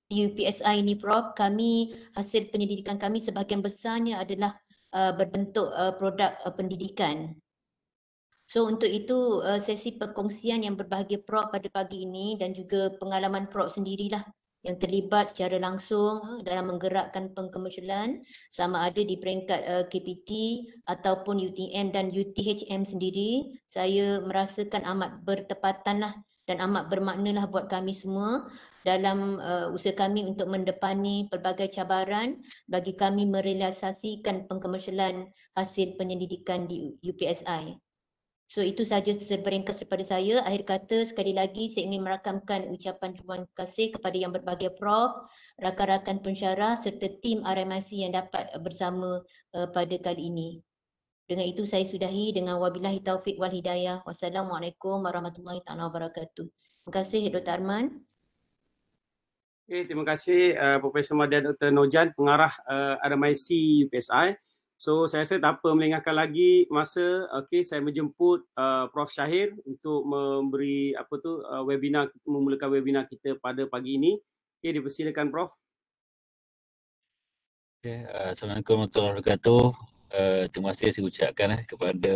di UPSI ini Prof, kami hasil penyelidikan kami sebahagian besarnya adalah berbentuk produk pendidikan. So untuk itu sesi perkongsian yang berbahagia Prof pada pagi ini dan juga pengalaman Prof sendirilah yang terlibat secara langsung dalam menggerakkan pengkomersialan sama ada di peringkat KPT ataupun UTM dan UTHM sendiri, saya merasakan amat bertepatan lah dan amat bermakna lah buat kami semua dalam usaha kami untuk mendepani pelbagai cabaran bagi kami merealisasikan pengkomersialan hasil penyelidikan di UPSI. So itu sahaja seringkas daripada saya. Akhir kata sekali lagi saya ingin merakamkan ucapan terima kasih kepada yang berbahagia Prof, rakan-rakan pensyarah serta tim RMIC yang dapat bersama pada kali ini. Dengan itu saya sudahi dengan wabillahi taufik wal hidayah. Wassalamualaikum warahmatullahi taala wabarakatuh. Terima kasih Dr. Arman. Okay, terima kasih Profesor Madian Dr. Nojan, pengarah RMIC UPSI. So saya rasa tak apa melengahkan lagi masa. Okey, saya menjemput Prof Syahir untuk memberi webinar, memulakan webinar kita pada pagi ini. Okey, dipersilakan Prof. Okay, Assalamualaikum warahmatullahi wabarakatuh. Terima kasih saya ucapkan kepada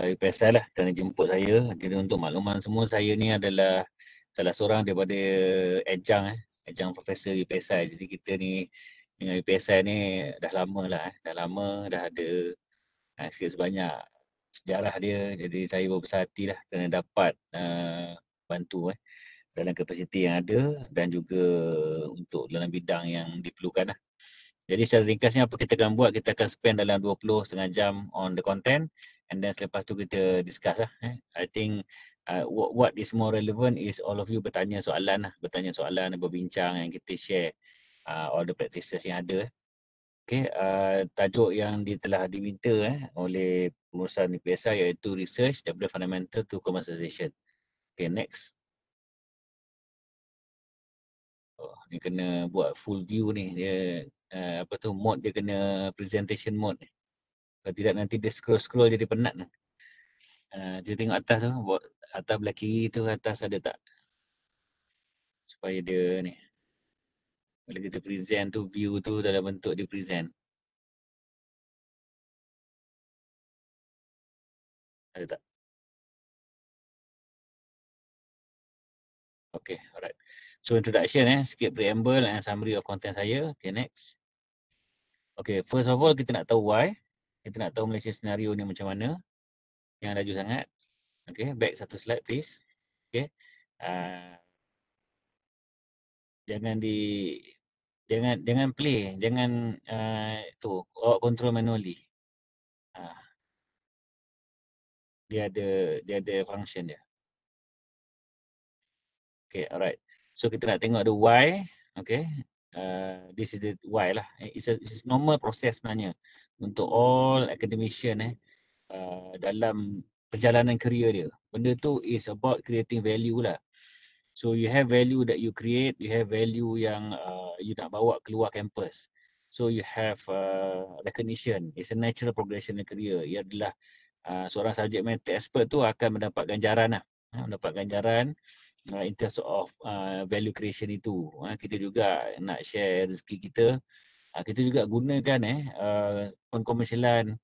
UPSI lah kerana jemput saya. Jadi untuk makluman semua, saya ni adalah salah seorang daripada adjunct profesor UPSI. Jadi kita ni dengan UPSI ni dah lama lah, dah ada sikit sebanyak sejarah dia. Jadi saya berbesar hati lah kerana dapat bantu dalam kapasiti yang ada dan juga untuk dalam bidang yang diperlukan lah. Jadi secara ringkasnya apa kita akan buat, kita akan spend dalam 20 setengah jam on the content and then selepas tu kita discuss lah. I think what is more relevant is all of you bertanya soalan, berbincang yang kita share all the practices yang ada. Okay, tajuk yang telah diminta oleh pengurusan UPSI iaitu research daripada fundamental to commercialization. Okay, next. Oh, ni kena buat full view ni, dia mode dia kena presentation mode ni. Kalau tidak nanti dia scroll jadi penat ni. Dia tengok atas tu, atas belah kiri tu, atas ada tak? Supaya dia ni. Bila kita present tu, view tu dalam bentuk dia present. Ada tak? Okay, alright. So introduction sikit preamble and summary of content saya. Okay, next. Okay, first of all kita nak tahu why. Kita nak tahu Malaysia scenario ni macam mana. Yang laju sangat. Okay, back satu slide please. Okay. Jangan play, jangan control manually. Dia ada function dia. Okay, alright. So kita nak tengok the why. Okay. This is the why lah. It's a normal process sebenarnya untuk all academician dalam perjalanan career dia. Benda tu is about creating value lah. So you have value that you create, you have value yang you nak bawa keluar campus. So you have recognition. It's a natural progression in career. Ia adalah seorang subject matter expert tu akan mendapat ganjaran lah. Mendapat ganjaran in terms of value creation itu. Kita juga nak share rezeki kita. Kita juga gunakan pengkomersialan.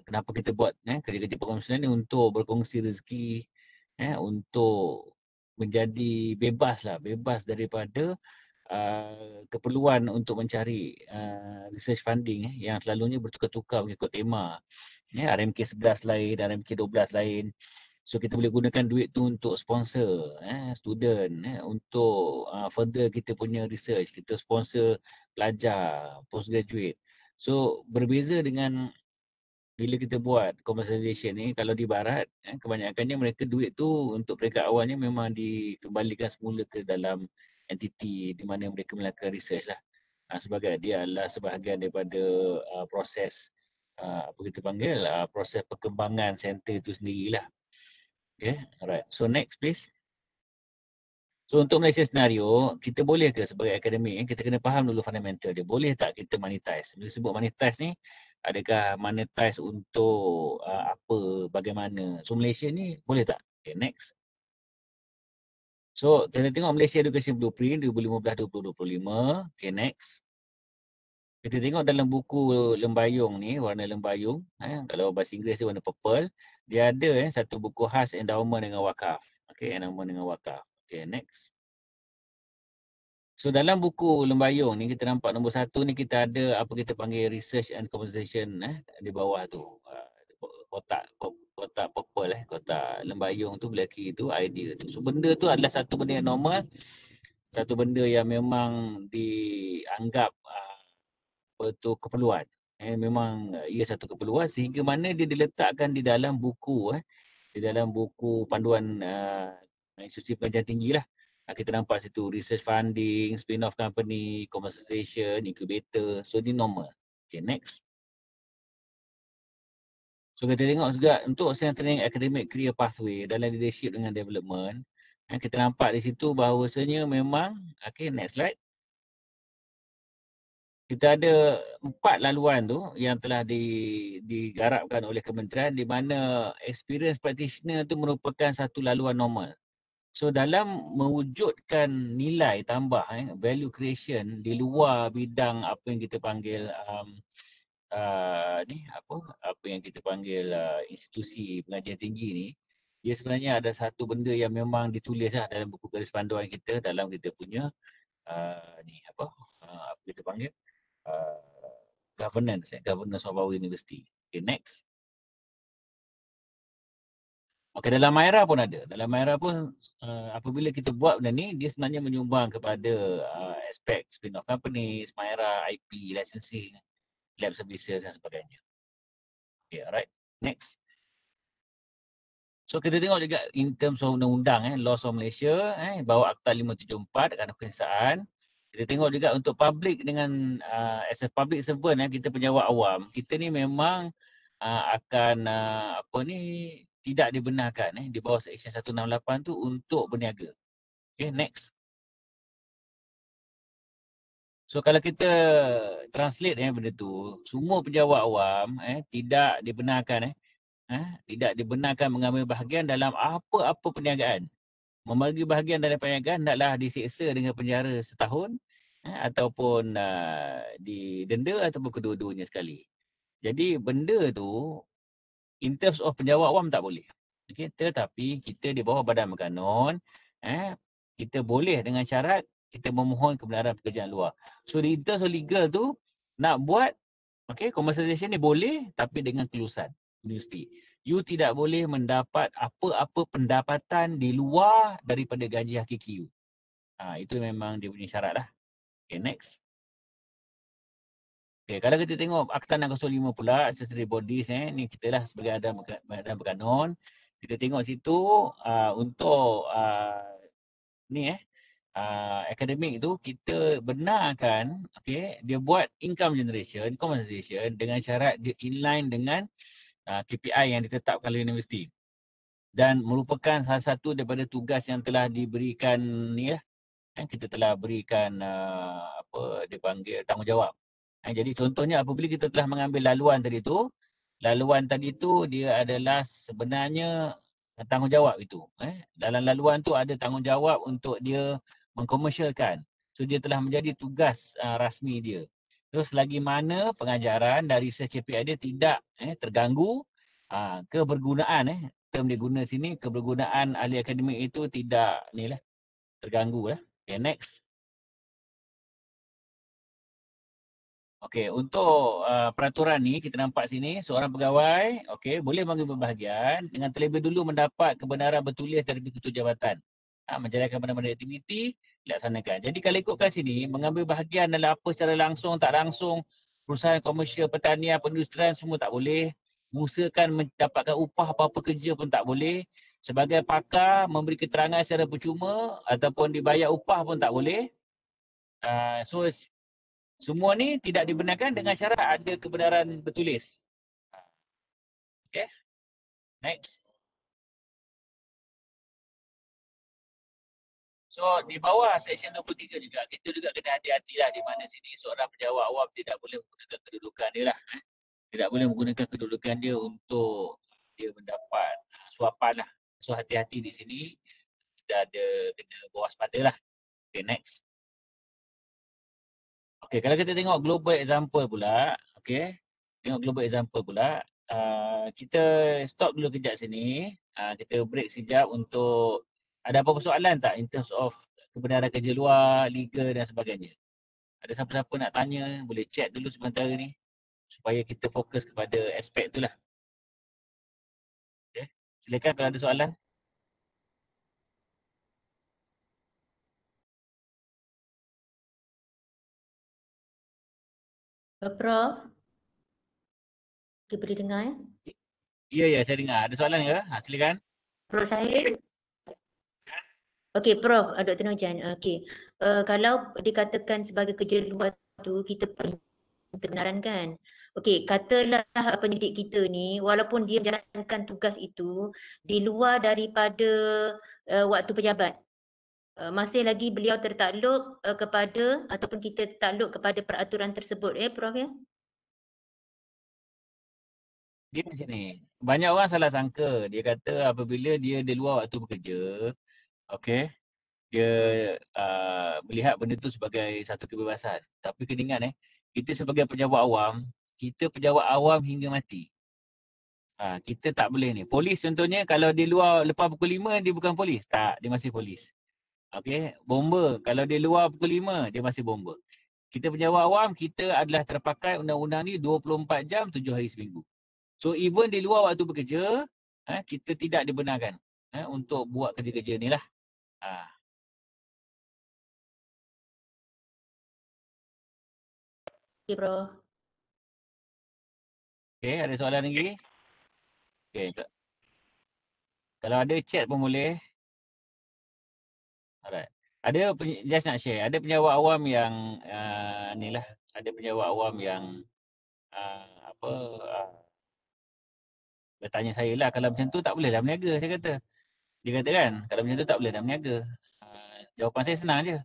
Kenapa kita buat kerja-kerja pengkomersialan ni untuk berkongsi rezeki, untuk menjadi bebas daripada keperluan untuk mencari research funding yang selalunya bertukar-tukar mengikut tema. RMK 11 lain, RMK 12 lain. So kita boleh gunakan duit tu untuk sponsor student, untuk further kita punya research, kita sponsor pelajar, postgraduate. So berbeza dengan bila kita buat commercialization ni, kalau di barat, kebanyakannya mereka duit tu untuk peringkat awalnya memang dikembalikan semula ke dalam entiti di mana mereka melakukan research lah. Sebagai dia adalah sebahagian daripada proses apa kita panggil, proses perkembangan center itu sendirilah. Okay, alright. So next please. So untuk Malaysia senario, kita boleh ke sebagai akademik, kita kena faham dulu fundamental dia. Boleh tak kita monetize? Bila sebut monetize ni, adakah monetize untuk apa, bagaimana? So Malaysia ni boleh tak? Okay, next. So kita tengok Malaysia Education Blueprint 2015-2025. Okay, next. Kita tengok dalam buku lembayung ni, warna lembayung, kalau bahasa Inggeris dia warna purple, dia ada satu buku khas endowment dengan wakaf. Okay, endowment dengan wakaf. Okay, next. So dalam buku lembayung ni kita nampak nombor 1 ni kita ada apa kita panggil research and conversation di bawah tu. Kotak purple kotak lembayung tu belah kiri tu idea tu. So benda tu adalah satu benda yang normal, satu benda yang memang dianggap betul keperluan. Memang ia satu keperluan sehingga mana dia diletakkan di dalam buku di dalam buku panduan institusi pengajian tinggi lah. Kita nampak situ research funding, spin-off company, commercialization, incubator. So ini normal. Okay, next. So kita tengok juga untuk strengthening academic career pathway dalam leadership dengan development. Kita nampak di situ bahawasanya memang, okay, next slide. Kita ada 4 laluan tu yang telah digarapkan oleh kementerian di mana experience practitioner tu merupakan satu laluan normal. So dalam mewujudkan nilai tambah, value creation di luar bidang apa yang kita panggil apa yang kita panggil institusi pengajian tinggi ni, dia sebenarnya ada satu benda yang memang ditulis dalam buku garis panduan kita dalam kita punya apa kita panggil governance of our university. Okay, next. Okay, dalam MyRA pun ada. Dalam MyRA pun apabila kita buat benda ni, dia sebenarnya menyumbang kepada aspek spin-off companies, MyRA, IP, licensing, lab services dan sebagainya. Okay, alright. Next. So kita tengok juga in terms of undang-undang, Laws of Malaysia, bawa Akta 574 dengan kenesaan. Kita tengok juga untuk public dengan as a public servant, kita pejabat awam, kita ni memang akan tidak dibenarkan di bawah Seksyen 168 tu untuk berniaga. Okay, next. So kalau kita translate benda tu, semua pejabat awam tidak dibenarkan tidak dibenarkan mengambil bahagian dalam apa-apa perniagaan. Membagi bahagian dalam perniagaan hendaklah diseksa dengan penjara setahun ataupun didenda ataupun kedua-duanya sekali. Jadi benda tu in terms of pejabat awam tak boleh. Okay, tetapi kita di bawah Badan Berkanun kita boleh dengan syarat kita memohon kebenaran pekerjaan luar. So in terms of legal tu nak buat commercialization ni boleh tapi dengan kelulusan universiti. You tidak boleh mendapat apa-apa pendapatan di luar daripada gaji hakiki you. Itu memang dia punya syarat lah. Okay, next. Okay, kalau kita tengok Akta 605 pula, statutory bodies ni kita lah sebagai Badan Berkanun. Kita tengok situ untuk akademik tu kita benarkan dia buat income generation, compensation dengan syarat dia inline dengan KPI yang ditetapkan oleh universiti dan merupakan salah satu daripada tugas yang telah diberikan kita telah berikan dipanggil tanggungjawab. Jadi contohnya apabila kita telah mengambil laluan tadi tu dia adalah sebenarnya tanggungjawab itu. Dalam laluan tu ada tanggungjawab untuk dia mengkomersialkan. So dia telah menjadi tugas rasmi dia. Terus selagi mana pengajaran dari research KPI dia tidak terganggu, kebergunaan term dia guna sini, kebergunaan ahli akademik itu tidak terganggu lah. Okay, next. Okey, untuk peraturan ni kita nampak sini seorang pegawai boleh mengambil bahagian dengan terlebih dulu mendapat kebenaran bertulis dari ketua jabatan. Menjalankan mana-mana aktiviti dilaksanakan. Jadi kalau ikutkan sini mengambil bahagian dalam apa secara langsung tak langsung perusahaan komersial, pertanian, perindustrian semua tak boleh. Mengusahakan mendapatkan upah apa-apa kerja pun tak boleh. Sebagai pakar memberi keterangan secara percuma ataupun dibayar upah pun tak boleh. So semua ni tidak dibenarkan dengan syarat ada kebenaran bertulis. Okay. Next. So di bawah Seksyen 23 juga, kita juga kena hati-hatilah di mana sini seorang pejabat awam tidak boleh menggunakan kedudukan dia lah. Tidak boleh menggunakan kedudukan dia untuk dia mendapat suapan lah. So hati-hati di sini. kita ada kena berwaspada lah. Okay, next. Okay, kalau kita tengok global example pula, okay, tengok global example pula, kita stop dulu kejap sini. Kita break sekejap untuk ada apa-apa soalan tak in terms of kebenaran kerja luar, legal dan sebagainya. Ada siapa-siapa nak tanya, boleh chat dulu sebentar ni supaya kita fokus kepada aspek tu lah. Okay. Silakan kalau ada soalan. Prof, kita boleh dengar ya? Ya, saya dengar. Ada soalan ke? Silakan. Prof Syahir. Okey, Prof, Dr. Nojan. Okey, kalau dikatakan sebagai kerja luar tu, kita perlu kebenaran kan? Okey, katalah pendidik kita ni, walaupun dia menjalankan tugas itu di luar daripada waktu pejabat, masih lagi beliau tertakluk kepada ataupun kita tertakluk kepada peraturan tersebut, Prof ya? Dia macam ni. Banyak orang salah sangka. Dia kata apabila dia di luar waktu bekerja, okey, dia melihat benda tu sebagai satu kebebasan. Tapi kena ingat kita sebagai pejabat awam, kita pejabat awam hingga mati. Kita tak boleh ni. Polis contohnya kalau dia luar lepas pukul 5 dia bukan polis. Tak, dia masih polis. Okey, bomba kalau dia luar pukul 5 dia masih bomba. Kita pejabat awam, kita adalah terpakai undang-undang ni 24 jam 7 hari seminggu. So even di luar waktu bekerja, kita tidak dibenarkan untuk buat kerja-kerja ni lah. Okey, Prof. Okay, ada soalan lagi? Okay, kalau ada chat pun boleh. Alright. Ada, just nak share, ada pejabat awam yang ni lah, ada pejabat awam yang bertanya saya lah, kalau macam tu tak boleh lah berniaga, saya kata. Dia kata kan, kalau macam tu tak boleh lah berniaga. Jawapan saya senang je.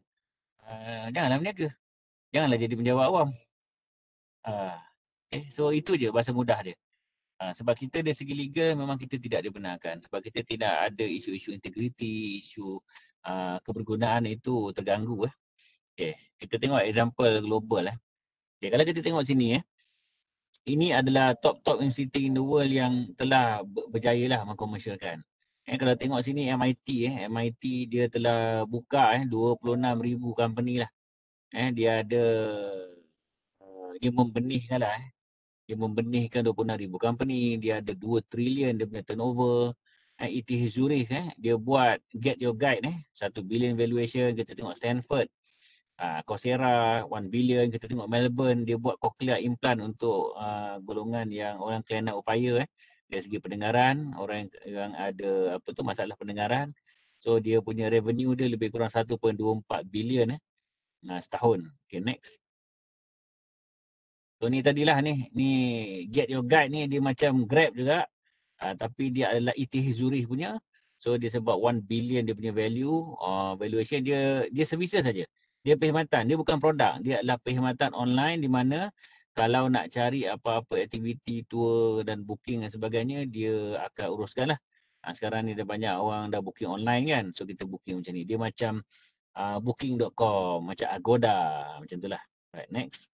Janganlah berniaga. Janganlah jadi pejabat awam. So itu je bahasa mudah dia. Sebab kita dari segi legal memang kita tidak dibenarkan. Sebab kita tidak ada isu-isu integriti, isu kebergunaan itu terganggu. Okay. Kita tengok example global. Okay. Kalau kita tengok sini, ini adalah top-top university in the world yang telah berjaya lah mengkomersialkan. Kalau tengok sini MIT, MIT dia telah buka 26,000 company lah. Dia ada, dia membenihkan lah. Dia membenihkan 26,000 company, dia ada 2 trilion dia punya turnover. ETH Zurich, dia buat Get Your Guide, 1 billion valuation. Kita tengok Stanford, Coursera, 1 billion. Kita tengok Melbourne, dia buat cochlear implant untuk golongan yang orang kelainan upaya. Dari segi pendengaran, orang yang ada masalah pendengaran. So dia punya revenue dia lebih kurang 1.24 billion setahun. Okay, next. So ni tadilah ni Get Your Guide ni dia macam Grab juga. Tapi dia adalah ETH Zurich punya. So dia sebab 1 billion dia punya value, valuation dia services saja. Dia perkhidmatan, dia bukan produk. Dia adalah perkhidmatan online di mana kalau nak cari apa-apa aktiviti, tour dan booking dan sebagainya, dia akan uruskan lah. Sekarang ni dah banyak orang dah booking online kan. So kita booking macam ni. Dia macam booking.com, macam Agoda, macam tu lah. Right, next.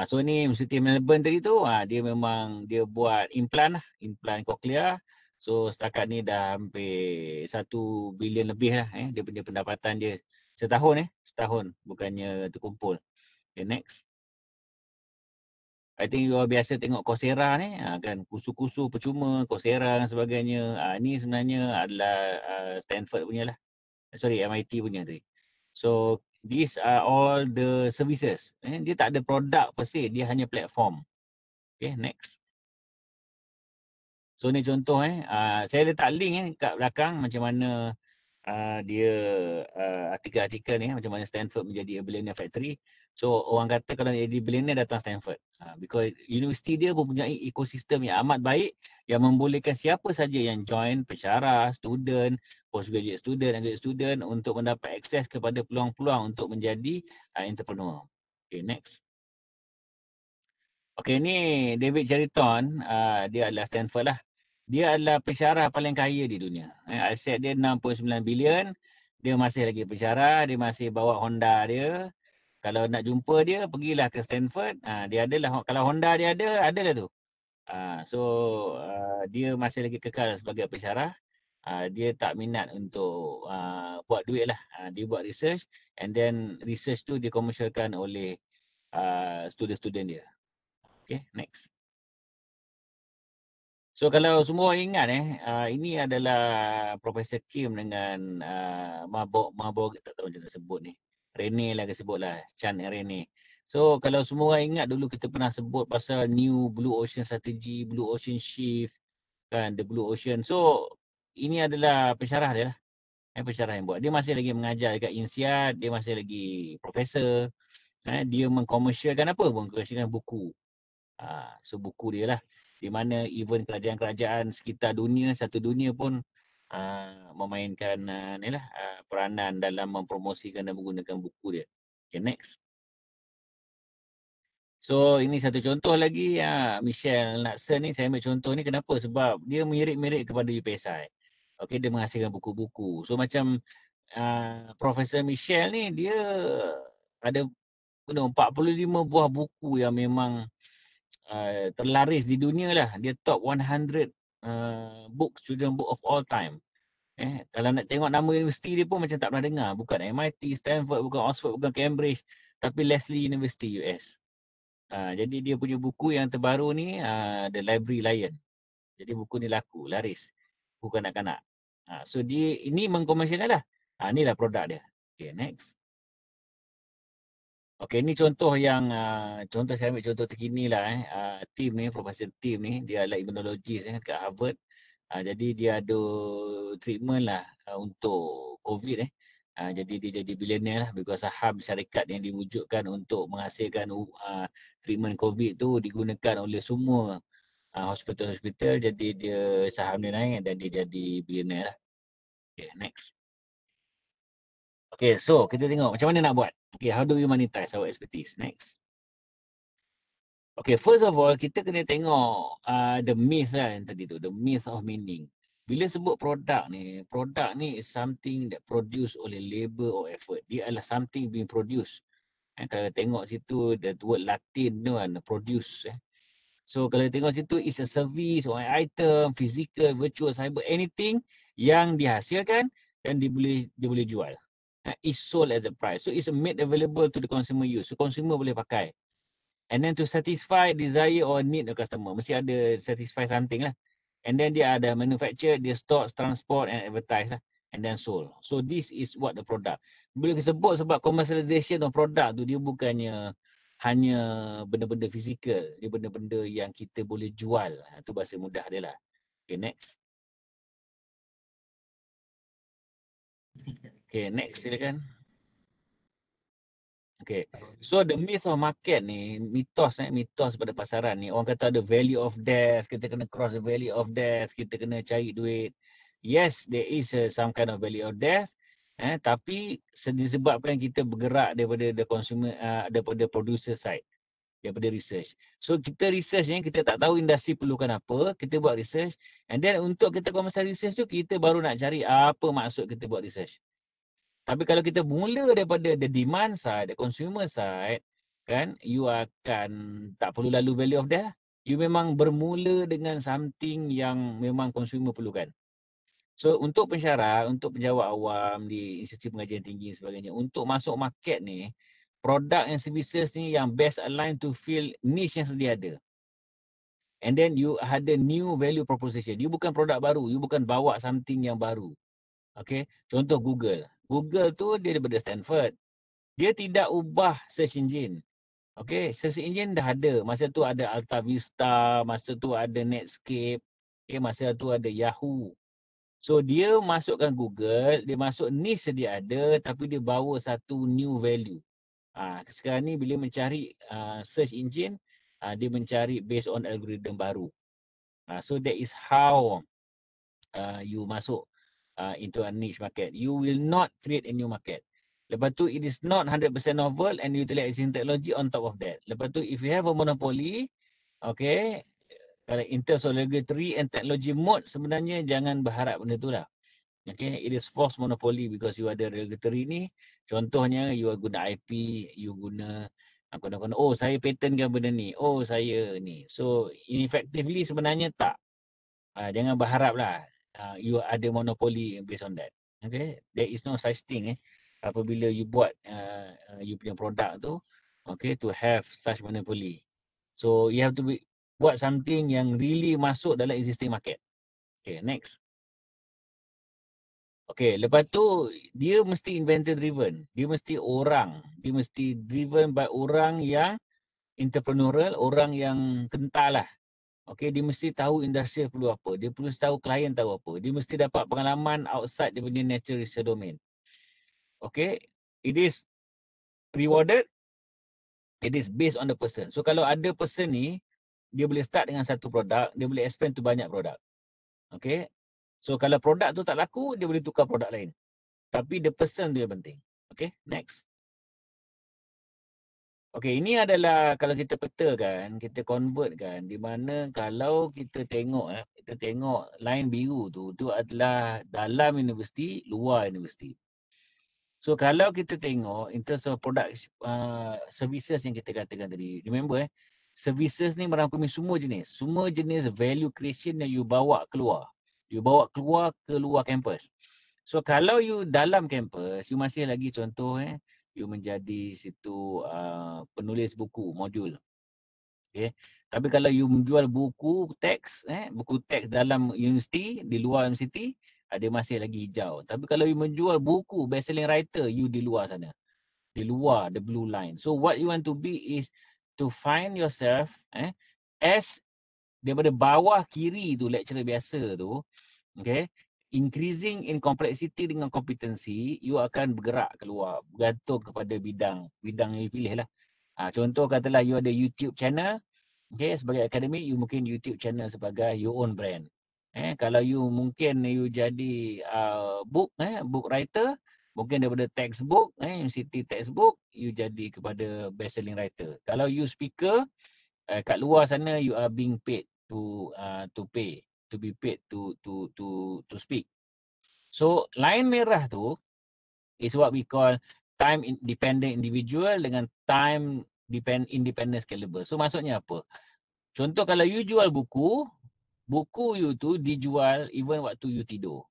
So ni Universiti Melbourne tadi tu, dia memang dia buat implant lah, implant cochlear. So setakat ni dah hampir 1 bilion lebih lah dia punya pendapatan dia setahun setahun, bukannya terkumpul. Okay, next. I think luar biasa tengok Coursera ni, kan kursus-kursus percuma, Coursera dan sebagainya. Ni sebenarnya adalah Stanford punya lah. Sorry, MIT punya tadi. So these are all the services. Dia tak ada produk per se, dia hanya platform. Okay, next. So ni contoh saya letak link kat belakang macam mana dia artikel-artikel ni macam mana Stanford menjadi a billionaire factory. So orang kata kalau jadi billionaire datang Stanford. Because universiti dia mempunyai ekosistem yang amat baik yang membolehkan siapa saja yang join, pensyarah, student, postgraduate student, graduate student untuk mendapat akses kepada peluang-peluang untuk menjadi entrepreneur. Okay, next. Okay, ni David Cheriton, dia adalah Stanford lah. Dia adalah pensyarah paling kaya di dunia. Aset dia 6.9 bilion. Dia masih lagi pensyarah, dia masih bawa Honda dia. Kalau nak jumpa dia, pergilah ke Stanford. Dia adalah, kalau Honda dia adalah tu. So dia masih lagi kekal sebagai pensyarah. Dia tak minat untuk buat duit lah. Dia buat research and then research tu dikomersialkan oleh student-student dia. Okay, next. So kalau semua ingat ini adalah Profesor Kim dengan Mabok tak tahu macam nak sebut ni. Rene lah sebut lah, Chan and Rene. So kalau semua ingat dulu kita pernah sebut pasal New Blue Ocean Strategy, Blue Ocean Shift, kan, the Blue Ocean. So ini adalah pensyarah dia lah. Pensyarah yang buat. Dia masih lagi mengajar dekat INSEAD, dia masih lagi profesor. Dia mengkomersialkan apa? Mengkomersialkan buku. So buku dia lah. Di mana even kerajaan-kerajaan sekitar dunia, satu dunia pun memainkan peranan dalam mempromosikan dan menggunakan buku dia. Okay, next. So ini satu contoh lagi, Michelle Natson ni saya ambil contoh ni kenapa? Sebab dia mirip-mirip kepada UPSI. Okay, dia menghasilkan buku-buku. So macam Profesor Michelle ni dia ada 45 buah buku yang memang terlaris di dunia lah. Dia top 100 books, children book of all time. Kalau nak tengok nama universiti dia pun macam tak pernah dengar. Bukan MIT, Stanford, bukan Oxford, bukan Cambridge. Tapi Lesley University US. Jadi dia punya buku yang terbaru ni, The Library Lion. Jadi buku ni laku, laris. Buku kanak-kanak. So dia ini mengkomersialkan lah. Inilah produk dia. Okay, next. Okay, ini contoh yang contoh saya ambil contoh terkini lah. Tim ni, Profesor Tim ni, dia adalah imunologis kat Harvard. Jadi dia ada treatment lah untuk COVID. Jadi dia jadi billionaire lah because saham syarikat yang diwujudkan untuk menghasilkan treatment COVID tu digunakan oleh semua hospital-hospital. Jadi dia saham dia naik dan dia jadi billionaire lah. Okay, next. Okay, so kita tengok macam mana nak buat. Okay, how do we monetize our expertise? Next. Okay, first of all, kita kena tengok the myth lah yang tadi tu, the myth of meaning. Bila sebut produk ni is something that produced oleh labor or effort. Dia adalah something being produced. Kalau tengok situ, the word Latin tu kan, produce. So kalau tengok situ, is a service or an item, physical, virtual, cyber, anything yang dihasilkan dan dia boleh jual. Is sold at the price. So it's made available to the consumer use. So consumer boleh pakai. And then to satisfy desire or need the customer. Mesti ada satisfy something lah. And then dia ada manufacture, dia stock, transport and advertise lah. And then sold. So this is what the product. Bila kita sebut sebab commercialization of product tu, dia bukannya hanya benda-benda fizikal. Dia benda-benda yang kita boleh jual. Itu bahasa mudah dia lah. Okay, next. Okay, next silakan. Okay, so the myth of market ni, mitos pada pasaran ni, orang kata ada value of death, kita kena cross the value of death, kita kena cari duit. Yes, there is some kind of value of death, tapi disebabkan kita bergerak daripada the consumer, daripada producer side, daripada research. So kita research ni, kita tak tahu industri perlukan apa, kita buat research, and then untuk kita commercial research tu, kita baru nak cari apa maksud kita buat research. Tapi kalau kita mula daripada the demand side, the consumer side, kan, you akan tak perlu lalu value of death. You memang bermula dengan something yang memang consumer perlukan. So untuk pensyarah, untuk penjawat awam di Institut Pengajian Tinggi dan sebagainya, untuk masuk market ni, produk and services ni yang best align to fill niche yang sedia ada. And then you ada new value proposition. You bukan produk baru, you bukan bawa something yang baru. Okay, contoh Google. Google tu dia daripada Stanford. Dia tidak ubah search engine. Okay, search engine dah ada. Masa tu ada Alta Vista, masa tu ada Netscape, okay, masa tu ada Yahoo. So dia masukkan Google, dia masuk niche sedia ada tapi dia bawa satu new value. Sekarang ni bila mencari search engine, dia mencari based on algorithm baru. So that is how you masuk into a niche market. You will not create a new market. Lepas tu, it is not 100% novel and utilizing technology on top of that. Lepas tu, if you have a monopoly, okay, Kalau in terms of regulatory and technology mode, sebenarnya jangan berharap benda tu lah. Okay, it is false monopoly because you ada regulatory ni. Contohnya, you guna IP, you guna oh saya patentkan benda ni, oh saya ni. So, ineffectively sebenarnya tak. Jangan berharap lah you ada monopoli based on that. Okay, there is no such thing apabila you buat you punya produk tu, okay, to have such monopoly. So, you have to buat something yang really masuk dalam existing market. Okay, next. Okay, lepas tu dia mesti inventor driven. Dia mesti orang. Dia mesti driven by orang yang entrepreneurial, orang yang kental lah. Okay, dia mesti tahu industri perlu apa. Dia perlu tahu klien tahu apa. Dia mesti dapat pengalaman outside daripada natural research domain. Okay, it is rewarded. It is based on the person. So kalau ada person ni, dia boleh start dengan satu produk, dia boleh expand to banyak produk. Okay. So kalau produk tu tak laku, dia boleh tukar produk lain. Tapi the person tu yang penting. Okay, next. Okay, ini adalah kalau kita petakan, kita convertkan di mana kalau kita tengok line biru tu adalah dalam universiti, luar universiti. So kalau kita tengok in terms of product services yang kita katakan tadi, remember services ni merangkumi semua jenis value creation yang you bawa keluar. You bawa keluar ke luar kampus. So kalau you dalam kampus, you masih lagi contoh you menjadi situ penulis buku, modul. Okay. Tapi kalau you menjual buku teks, buku teks dalam universiti, di luar universiti, dia masih lagi hijau. Tapi kalau you menjual buku best-selling writer, you di luar sana. Di luar, the blue line. So what you want to be is to find yourself as daripada bawah kiri tu, lecturer biasa tu, okay, increasing in complexity dengan kompetensi, you akan bergerak keluar bergantung kepada bidang yang you pilih lah. Contoh katalah you ada YouTube channel, okay, sebagai akademik, you mungkin YouTube channel sebagai your own brand. Kalau you mungkin you jadi book writer, mungkin daripada textbook, university textbook, you jadi kepada best selling writer. Kalau you speaker, kat luar sana you are being paid to be paid to speak. So line merah tu is what we call time independent individual dengan time independent scalable. So maksudnya apa? Contoh kalau you jual buku you tu dijual even waktu you tidur.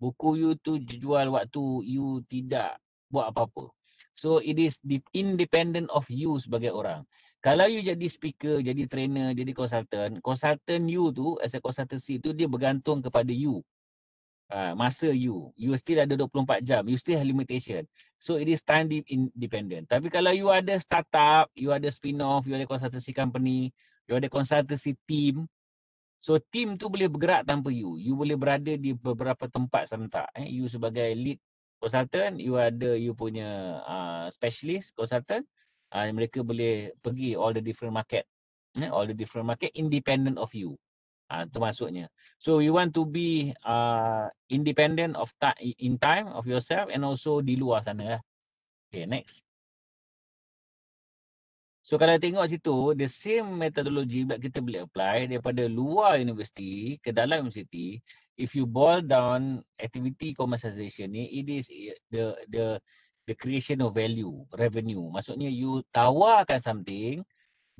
Buku you tu dijual waktu you tidak buat apa-apa. So it is independent of you sebagai orang. Kalau you jadi speaker, jadi trainer, jadi consultant you tu as a consultancy tu dia bergantung kepada you. Masa you still ada 24 jam, you still have limitation. So it is time independent. Tapi kalau you ada startup, you ada spin-off, you ada consultancy company, you ada consultancy team, so team tu boleh bergerak tanpa you. You boleh berada di beberapa tempat serentak. You sebagai lead consultant, you ada you punya specialist consultant, mereka boleh pergi all the different market. All the different market independent of you. Itu maksudnya. So you want to be independent of in time of yourself and also di luar sana lah. Okay, next. So kalau tengok situ, the same methodology kita boleh apply daripada luar universiti ke dalam universiti. If you boil down activity commercialization ni, it is the creation of value, revenue. Maksudnya you tawarkan something,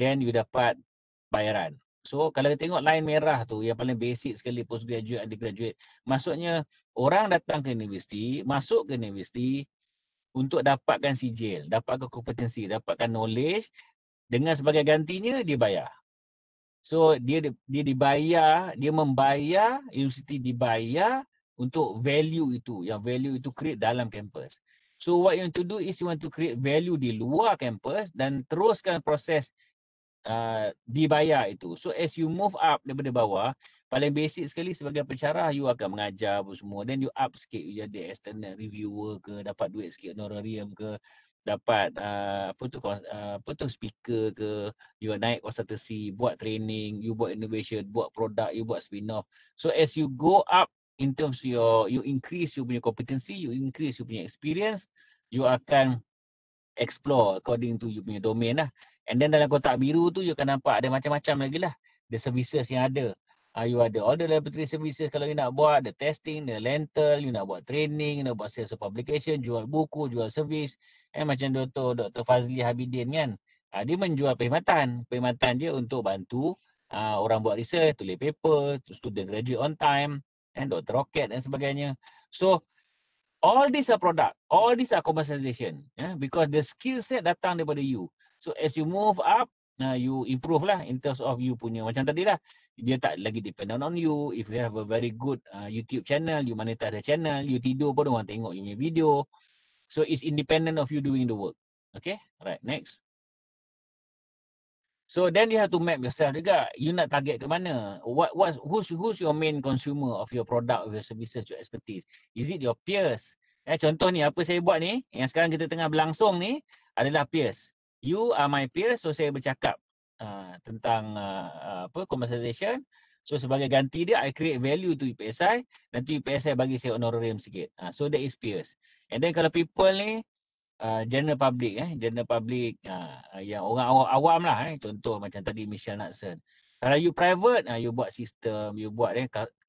then you dapat bayaran. So kalau kita tengok line merah tu yang paling basic sekali postgraduate, undergraduate, maksudnya orang datang ke universiti, masuk ke universiti untuk dapatkan sijil, dapatkan kompetensi, dapatkan knowledge, dengan sebagai gantinya dia bayar. So dia dibayar, dia membayar, universiti dibayar untuk value itu, yang value itu create dalam kampus. So what you want to do is you want to create value di luar kampus dan teruskan proses dibayar itu. So as you move up daripada bawah, paling basic sekali sebagai pensyarah, you akan mengajar apa semua. Then you up sikit, you jadi external reviewer ke, dapat duit sikit honorarium ke, dapat speaker ke, you naik consultancy, buat training, you buat innovation, buat produk, you buat spin-off. So as you go up in terms you increase you punya kompetensi, you increase you punya experience, you akan explore according to you punya domain lah. And then dalam kotak biru tu you akan nampak ada macam-macam lagi lah. the services yang ada. You ada all the laboratory services kalau you nak buat, the testing, the lentil, you nak buat training, you nak buat sales of publication, jual buku, jual servis. Macam Dr. Fazli Habidin kan. Dia menjual perkhidmatan. Perkhidmatan dia untuk bantu orang buat research, tulis paper, student graduate on time, and Dr. Rocket dan sebagainya. So, all these are product, all these are commercialization. Because the skill set datang daripada you. So, as you move up, you improve lah in terms of you punya. Macam tadi lah, dia tak lagi dependent on you. If you have a very good YouTube channel, you monetize the channel, you tidur pun orang tengok you punya video. So, it's independent of you doing the work. Okay, alright, next. So then you have to map yourself juga. You nak target ke mana? Who's your main consumer of your product, of your services, your expertise? Is it your peers? Contoh ni, apa saya buat ni, yang sekarang kita tengah berlangsung ni adalah peers. You are my peers, so saya bercakap tentang commercialization. So sebagai ganti dia, I create value to UPSI. Nanti UPSI bagi saya honorarium sikit. So that is peers. And then kalau people ni, general public yang orang awam lah contoh macam tadi Michelle Natson. Kalau you private, you buat sistem, you buat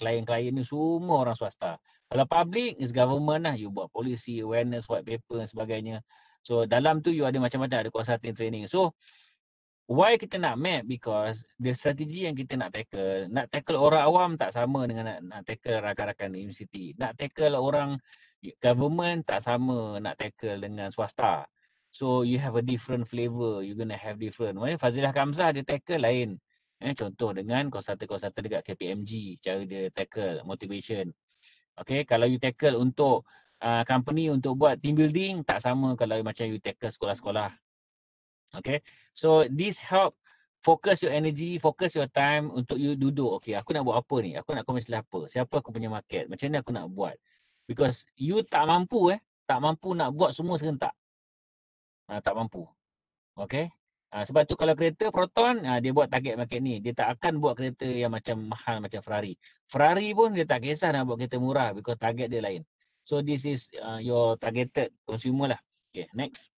klien-klien ni semua orang swasta. Kalau public is government lah, you buat policy, awareness, white paper dan sebagainya. So dalam tu you ada macam-macam, ada consulting training. So why kita nak map? Because the strategi yang kita nak tackle orang awam tak sama dengan nak tackle rakan-rakan universiti. Nak tackle orang government tak sama nak tackle dengan swasta. So you have a different flavor, you're gonna have different. Fazilah Kamzah dia tackle lain. Contoh dengan konsultan-konsultan dekat KPMG, cara dia tackle motivation. Okay, kalau you tackle untuk company untuk buat team building, tak sama kalau macam you tackle sekolah-sekolah. Okay, so this help focus your energy, focus your time untuk you duduk. Okay, aku nak buat apa ni? Aku nak komersial apa? Siapa aku punya market? Macam mana aku nak buat? Because you tak mampu nak buat semua serentak. Tak mampu. Okay. Sebab tu kalau kereta Proton, dia buat target market ni. Dia tak akan buat kereta yang macam mahal macam Ferrari. Ferrari pun dia tak kisah nak buat kereta murah because target dia lain. So this is your targeted consumer lah. Okay, next.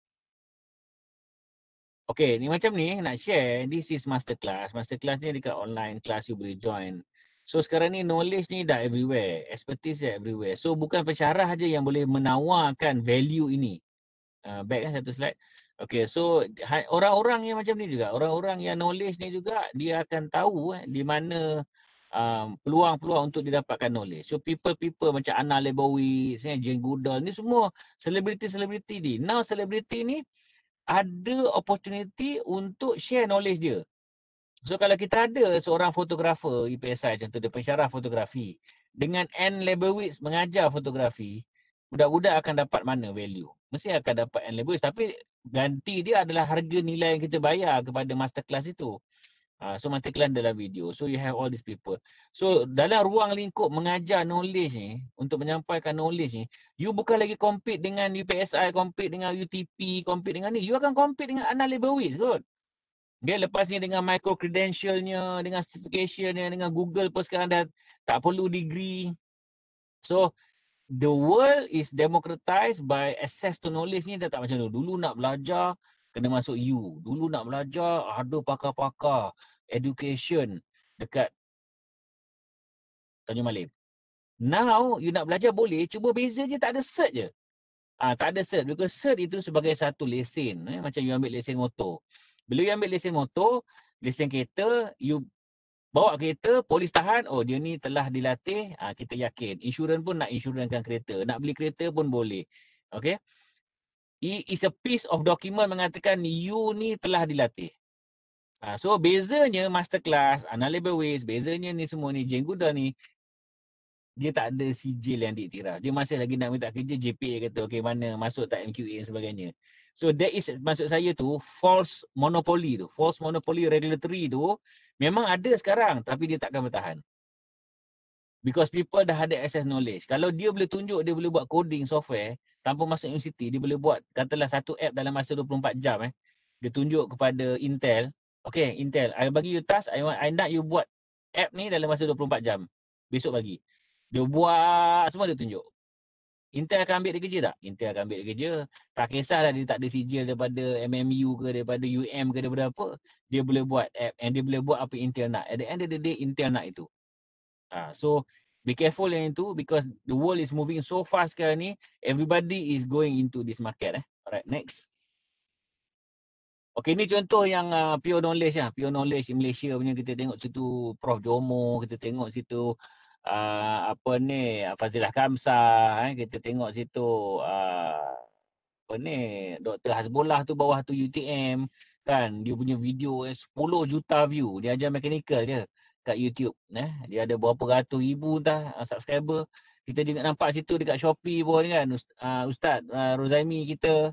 Okay, ni macam ni nak share. This is masterclass. Masterclass ni dekat online class you boleh join. So sekarang ni knowledge ni dah everywhere, expertise dah everywhere. So bukan pensyarah aja yang boleh menawarkan value ini. Back satu slide. Okay, so orang-orang yang macam ni juga, orang-orang yang knowledge ni juga dia akan tahu di mana peluang-peluang untuk didapatkan knowledge. So people macam Anna Leibowitz, Jane Goodall ni semua selebriti-selebriti ni. Now selebriti ni ada opportunity untuk share knowledge dia. So kalau kita ada seorang fotografer UPSI, contoh dia pensyarah fotografi, dengan Anne Leibowitz mengajar fotografi, budak-budak akan dapat mana value? Mesti akan dapat Anne Leibowitz, tapi ganti dia adalah harga nilai yang kita bayar kepada masterclass itu. So masterclass dalam video. So you have all these people. So dalam ruang lingkup mengajar knowledge ni, untuk menyampaikan knowledge ni, you bukan lagi compete dengan UPSI, compete dengan UTP, compete dengan ni. You akan compete dengan Anna Leibowitz kot. Dia lepas ni dengan micro credentialnya, dengan certificationnya, dengan Google pun sekarang dah tak perlu degree. So the world is democratized by access to knowledge ni dah tak macam dulu. Dulu nak belajar kena masuk U. Dulu nak belajar ada pakar-pakar education dekat Tanjung Malim. Now you nak belajar boleh, cuba beza je tak ada cert je. Tak ada cert, because cert itu sebagai satu lesen. Macam you ambil lesen motor. Bila you ambil lesen motor, lesen kereta, you bawa kereta, polis tahan, oh dia ni telah dilatih, kita yakin. Insurans pun nak insurankan kereta, nak beli kereta pun boleh. Okay. It is a piece of document mengatakan you ni telah dilatih. So bezanya masterclass, Anna Leibowitz, bezanya ni semua ni, Jane Goodall ni, dia tak ada sijil yang diiktiraf. Dia masih lagi nak minta kerja, JPA kata, okay mana, masuk tak MQA dan sebagainya. So that is, maksud saya tu, false monopoly tu. False monopoly regulatory tu, memang ada sekarang, tapi dia takkan bertahan. Because people dah ada access knowledge. Kalau dia boleh tunjuk, dia boleh buat coding software, tanpa masuk universiti, dia boleh buat, katalah satu app dalam masa 24 jam. Dia tunjuk kepada Intel, okay Intel, I bagi you task, I nak you buat app ni dalam masa 24 jam. Besok bagi. Dia buat, semua dia tunjuk. Intel akan ambil dia kerja tak? Intel akan ambil dia kerja. Tak kisahlah dia tak ada sijil daripada MMU ke, daripada UM ke, daripada apa. Dia boleh buat app and dia boleh buat apa Intel nak. At the end of the day, Intel nak itu. So, be careful yang itu because the world is moving so fast sekarang ni. Everybody is going into this market. Alright, next. Okay, ni contoh yang pure knowledge lah. Pure knowledge in Malaysia punya. Kita tengok situ Prof. Jomo, kita tengok situ apa ni, Fazilah Kamsah, kita tengok situ apa ni, Dr. Hasbullah tu bawah tu UTM kan. Dia punya video 10 juta view. Dia ajar mechanical je kat YouTube. Dia ada berapa ratus ribu dah subscriber. Kita juga nampak situ dekat Shopee pun kan. Ustaz Rozaimi kita.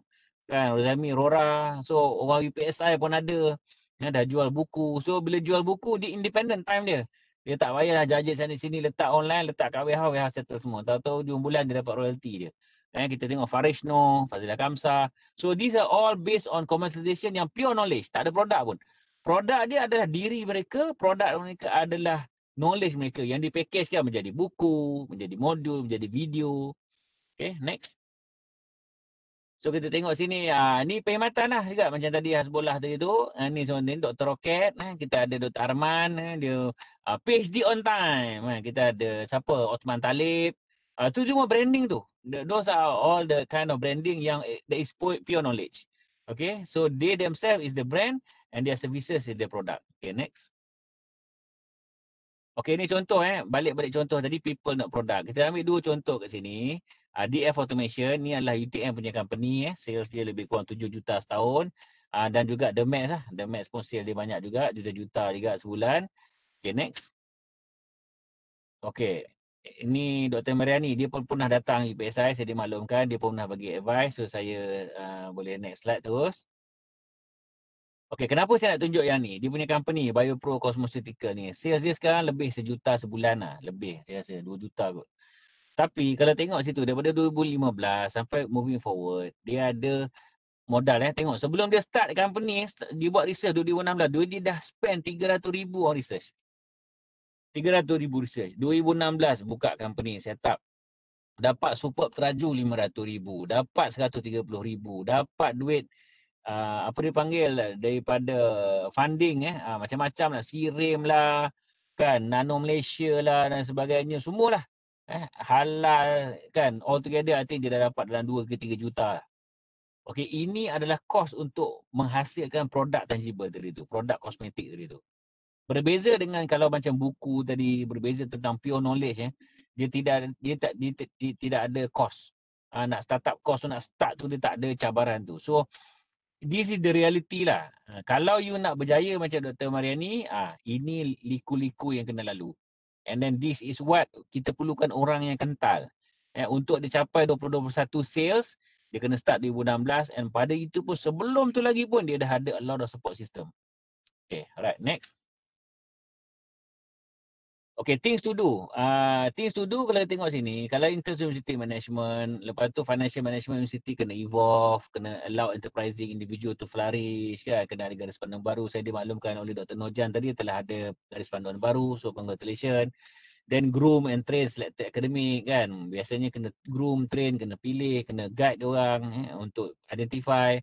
Kan, Rozami, Rora. So, orang UPSI pun ada. Dah jual buku. So, bila jual buku, dia independent time dia. Dia tak payah jajak sana sini, letak online, letak kat warehouse settle semua. Tahu-tahu hujung bulan dia dapat royalty dia. Kita tengok Farish Noh, Fazilah Kamsah. So, these are all based on commercialization yang pure knowledge. Tak ada produk pun. Produk dia adalah diri mereka, produk mereka adalah knowledge mereka yang dipackage menjadi buku, menjadi modul, menjadi video. Okay, next. So kita tengok sini, ni perkhidmatan lah juga macam tadi Hasbullah tadi tu. Ni sebenarnya Dr. Roket, kita ada Dr. Arman, dia PhD on time. Kita ada siapa, Osman Talib. Tu semua branding tu. Those are all the kind of branding yang that is pure knowledge. Okay, so they themselves is the brand and their services is the product. Okay, next. Okay, ni contoh balik-balik contoh tadi people not product. Kita ambil dua contoh kat sini. DF Automation ni adalah UTM punya company, sales dia lebih kurang 7 juta setahun. Dan juga The Max lah. The Max pun sales dia banyak juga, juta-juta juga sebulan. Okay, next. Okay, ini Dr. Mariani, dia pun pernah datang UPSI, saya dimaklumkan, dia pun pernah bagi advice. So saya boleh next slide terus. Okay, kenapa saya nak tunjuk yang ni? Dia punya company, BioPro Cosmeceutical ni. Sales dia sekarang lebih 1 juta sebulan lah. Lebih, saya rasa 2 juta kot. Tapi kalau tengok situ, daripada 2015 sampai moving forward, dia ada modal. Tengok, sebelum dia start company, dia buat research 2016, dia dah spend 300,000 on research. 300,000 research. 2016 buka company, set up. Dapat superb teraju 500,000. Dapat 130,000. Dapat duit apa dia panggil daripada funding macam-macam lah, Sirim lah kan, Nano Malaysia lah dan sebagainya, semualah halal kan, all together I think dia dah dapat dalam 2 ke 3 juta. Okey, ini adalah kos untuk menghasilkan produk tangible tadi tu, produk kosmetik tadi tu. Berbeza dengan kalau macam buku tadi, berbeza tentang pure knowledge dia tidak ada kos. Nak start up kos tu, nak start tu dia tak ada cabaran tu. So this is the reality lah. Kalau you nak berjaya macam Dr. Mariani, ini liku-liku yang kena lalu. And then this is what kita perlukan orang yang kental. Untuk dicapai 2021 sales, dia kena start 2016 and pada itu pun sebelum tu lagi pun dia dah ada a lot of support system. Okay, alright, next. Okay, things to do. Things to do kalau tengok sini, kalau in terms of university management, lepas tu financial management university kena evolve, kena allow enterprising individual to flourish, kan? Kena ada garis panduan baru. Saya dimaklumkan oleh Dr. Nojan tadi telah ada garis panduan baru, so congratulations. Then groom and train selected academic kan. Biasanya kena groom, train, kena pilih, kena guide orang untuk identify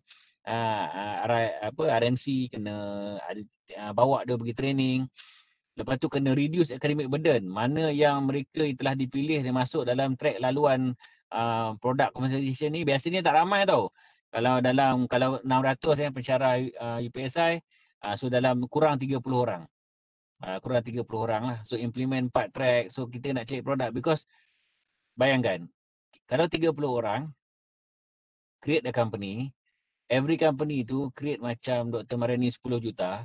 RMC, kena bawa dia pergi training. Lepas tu kena reduce academic burden. Mana yang mereka telah dipilih dan masuk dalam track laluan product commercialization ni biasanya tak ramai tau. Kalau 600 pensyarah UPSI, so dalam kurang 30 orang. Kurang 30 orang lah. So implement 4 track. So kita nak cari produk because bayangkan kalau 30 orang create a company, every company tu create macam Dr. Mariani 10 juta.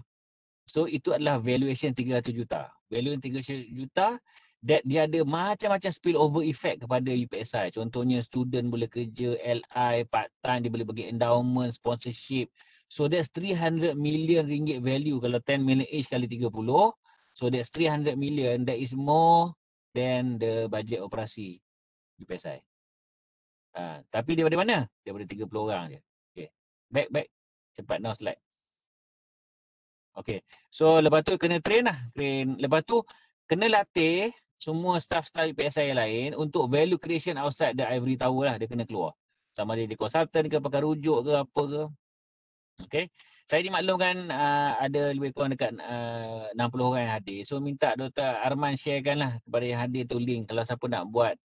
So itu adalah valuation 300 juta. Valuation 300 juta that dia ada macam-macam spillover effect kepada UPSI. Contohnya student boleh kerja, LI, part time, dia boleh bagi endowment, sponsorship. So that's 300 million ringgit value kalau 10 million each kali 30. So that's 300 million, that is more than the budget operasi UPSI. Tapi daripada mana? Daripada 30 orang je. Okay. Back. Cepat now slide. Okay. So lepas tu kena train lah. Lepas tu kena latih semua staff-staff UPSI yang lain untuk value creation outside the ivory tower lah, dia kena keluar. Sama dia consultant ke, pakai rujuk ke, apa ke. Okay. Saya dimaklumkan ada lebih kurang dekat 60 orang yang hadir. So minta Dr. Arman sharekan lah kepada yang hadir tu link. Kalau siapa nak buat,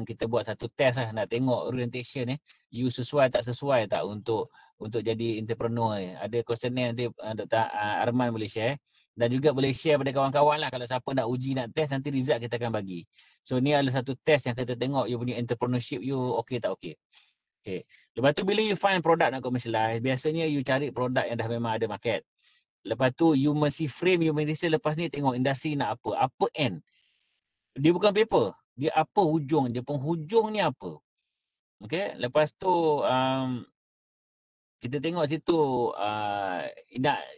kita buat satu test lah, nak tengok orientation you sesuai tak sesuai tak untuk jadi entrepreneur ni. Ada questionnaire nanti Dr. Arman boleh share. Dan juga boleh share pada kawan-kawan lah, kalau siapa nak uji, nak test, nanti result kita akan bagi. So ni adalah satu test yang kita tengok you punya entrepreneurship you okey tak okey. Okay. Lepas tu bila you find produk nak commercialize, biasanya you cari produk yang dah memang ada market. Lepas tu you mesti frame, you mesti lepas ni tengok industri nak apa end. Dia bukan paper, dia apa hujung, dia penghujung ni apa. Okay, lepas tu kita tengok situ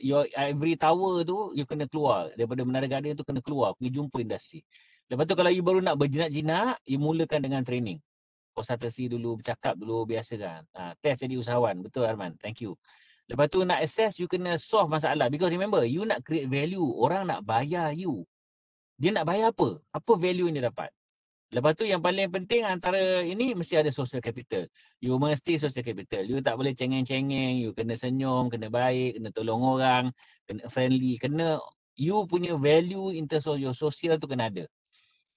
your ivory tower tu you kena keluar daripada Menara Gading tu, kena keluar pergi jumpa industri. Lepas tu kalau you baru nak berjinak-jinak, you mulakan dengan training. Konsultasi dulu, bercakap dulu, biasa kan. Test jadi usahawan. Betul Arman, thank you. Lepas tu nak assess, you kena solve masalah. Because remember, you nak create value, orang nak bayar you. Dia nak bayar apa? Apa value yang dia dapat? Lepas tu yang paling penting antara ini, mesti ada social capital. You mesti social capital. You tak boleh cengeng-cengeng, you kena senyum, kena baik, kena tolong orang, kena friendly, kena you punya value in terms of your social tu kena ada.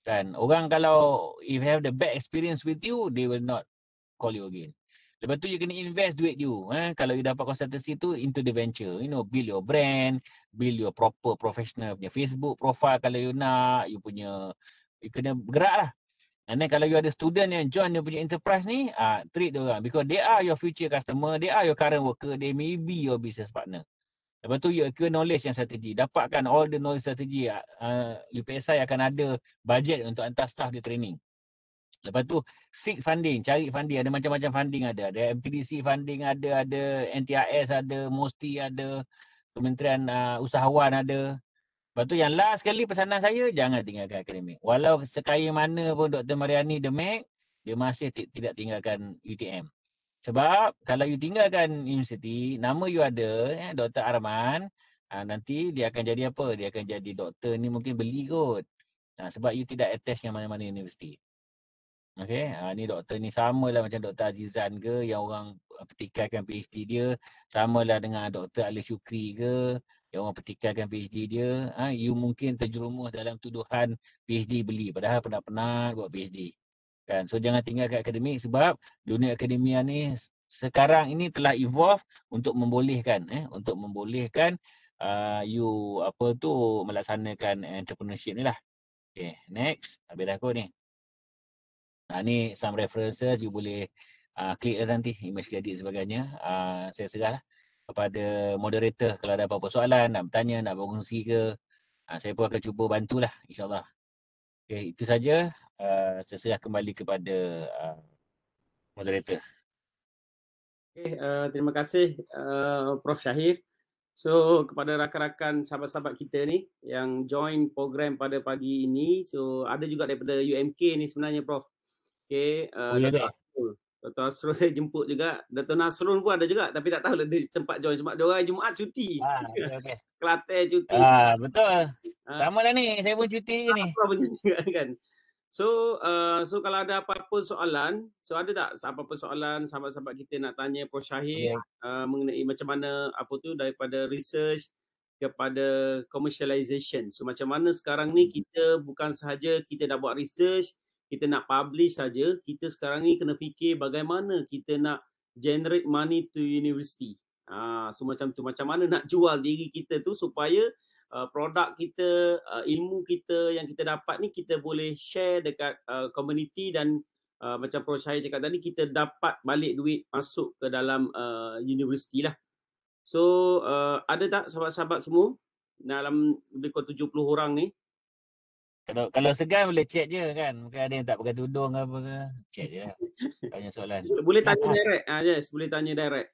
Kan, orang kalau if have the bad experience with you, they will not call you again. Lepas tu you kena invest duit you. Kalau you dapat konsultasi tu into the venture, build your brand, build your proper professional punya Facebook profile kalau you nak, you kena bergerak lah. And then kalau you ada student yang join dia punya enterprise ni, treat dia orang because they are your future customer, they are your current worker, they may be your business partner. Lepas tu you acquire knowledge yang strategi. Dapatkan all the knowledge strategi. UPSI akan ada budget untuk hantar staff di training. Lepas tu seek funding, cari funding. Ada macam-macam funding ada. Ada MPDC funding ada NTRS ada, MOSTI ada, Kementerian Usahawan ada. Lepas tu yang last sekali pesanan saya, jangan tinggalkan akademik. Walau sekaya mana pun Dr. Mariani Demek, dia masih tidak tinggalkan UTM. Sebab kalau you tinggalkan universiti, nama you ada, Dr. Arman, nanti dia akan jadi apa? Dia akan jadi doktor ni mungkin beli kot. Sebab you tidak attach dengan mana-mana universiti. Okay, ni doktor ni samalah macam Dr. Azizan ke, yang orang petikaikan PhD dia. Samalah dengan Dr. Ali Syukri ke, yang orang petikaikan PhD dia. You mungkin terjerumus dalam tuduhan PhD beli, padahal penat-penat buat PhD. Kan? So jangan tinggalkan akademik sebab dunia akademia ni sekarang ini telah evolve untuk membolehkan you melaksanakan entrepreneurship ni lah. Okay, next. Habis dah aku ni. Ni some references you boleh klik lah nanti, image credit sebagainya. Saya serahlah kepada moderator kalau ada apa-apa soalan, nak bertanya, nak berkongsi ke. Saya pun akan cuba bantulah insyaAllah. Okay, itu saja. Saya serah kembali kepada moderator. Okay, terima kasih Prof. Syahir. So kepada rakan-rakan sahabat-sahabat kita ni yang join program pada pagi ini, so ada juga daripada UMK ni sebenarnya Prof. Okay, Dr. Asrul saya jemput juga. Dr. Nasrul pun ada juga tapi tak tahu lah dia sempat join sebab dia orang Jumaat cuti. Okay. Kelantan cuti. Betul. Sama lah ni, saya pun cuti je ni. Kan. So kalau ada apa-apa soalan, so ada tak apa-apa soalan sahabat-sahabat kita nak tanya Prof. Syahir mengenai macam mana daripada research kepada commercialization. So macam mana sekarang ni kita bukan sahaja kita nak buat research, kita nak publish saja, kita sekarang ni kena fikir bagaimana kita nak generate money to university. So macam tu, macam mana nak jual diri kita tu supaya produk kita, ilmu kita yang kita dapat ni kita boleh share dekat community dan macam Prof. Syahir cakap tadi, kita dapat balik duit masuk ke dalam universiti lah. So ada tak sahabat-sahabat semua dalam lebih kurang 70 orang ni? Kalau segan boleh chat je kan. Mungkin ada yang tak pakai tudung ke apa ke. Chat je lah. Tanya soalan. Boleh tanya direct. Yes, boleh tanya direct.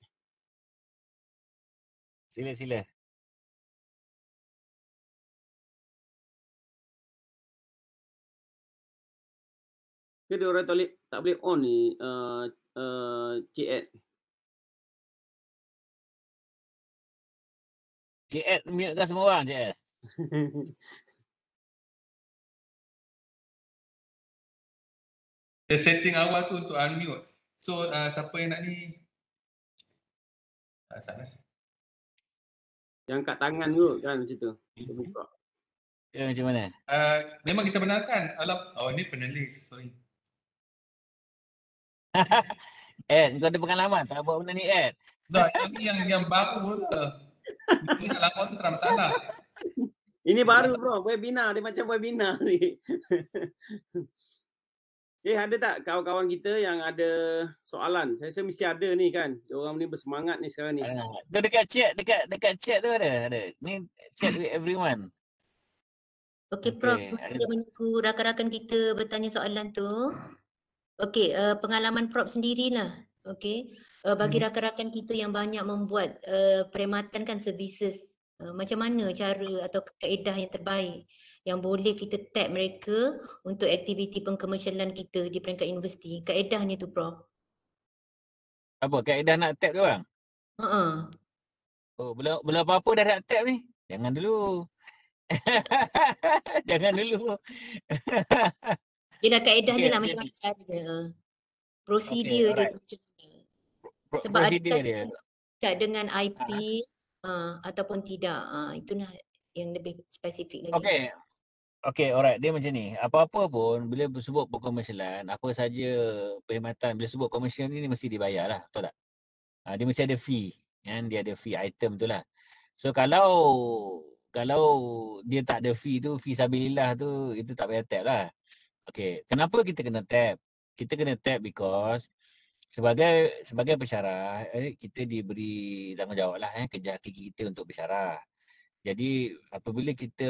Sila. Ke dia orang tak boleh on ni chat. Chat mute kan semua orang chat. setting awal tu untuk unmute. So siapa yang nak ni? Sana. Yang kat tangan tu kan macam tu. Dia buka. Ya, macam mana? Memang kita benarkan. Oh ni penulis, sorry. Ed, kau ada pengalaman tak buat benda ni, Ed? Tak, yang baru tu. Ini yang lama tu tak ada masalah. Ini baru bro, webinar. Dia macam webinar ni. Ada tak kawan-kawan kita yang ada soalan? Saya rasa mesti ada ni kan. Diorang ni bersemangat ni sekarang ni. Tu dekat chat tu ada. Ni chat with everyone. Okey Prof, Okey, semasa menunggu rakan-rakan kita bertanya soalan tu. Okey, pengalaman Prof sendirilah. Okey. Bagi rakan-rakan kita yang banyak membuat perkhidmatan kan services, macam mana cara atau kaedah yang terbaik yang boleh kita tap mereka untuk aktiviti pengkomersialan kita di peringkat universiti? Kaedahnya tu Prof. Apa kaedah nak tap dia orang? Oh, belum apa-apa dah nak tap ni. Jangan dulu. Jangan dulu. Yelah kaedahnya Okey, lah macam mana cara dia. Prosedur dia alright. macam mana. Sebab Prosedur dia. ada dengan IP ataupun tidak. Itulah yang lebih spesifik lagi. Okey, alright. Dia macam ni. Apa-apa pun bila sebut perkomersialan, apa saja perkhidmatan bila sebut komersial ni mesti dibayar lah. Betul tak? Dia mesti ada fee. Kan? Dia ada fee item tu lah. So kalau dia tak ada fee tu, fee sabilillah tu, itu tak payah tap lah. Okey, kenapa kita kena tap? Kita kena tap because sebagai pensyarah, kita diberi tanggungjawab lah kerja hakiki kita untuk bersyarah. Jadi apabila kita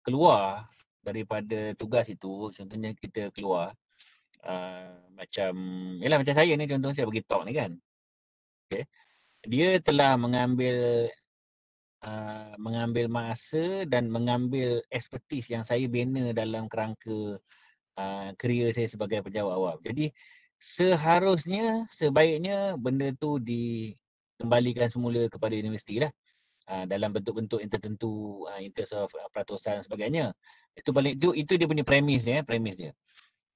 keluar daripada tugas itu, contohnya kita keluar macam saya ni, contoh saya bagi talk ni kan. Okay. Dia telah mengambil masa dan mengambil expertise yang saya bina dalam kerangka kerjaya saya sebagai pejabat awam. Jadi sebaiknya benda tu dikembalikan semula kepada universiti lah. Dalam bentuk-bentuk yang tertentu, in terms of peratusan dan sebagainya. Itu dia punya premis dia.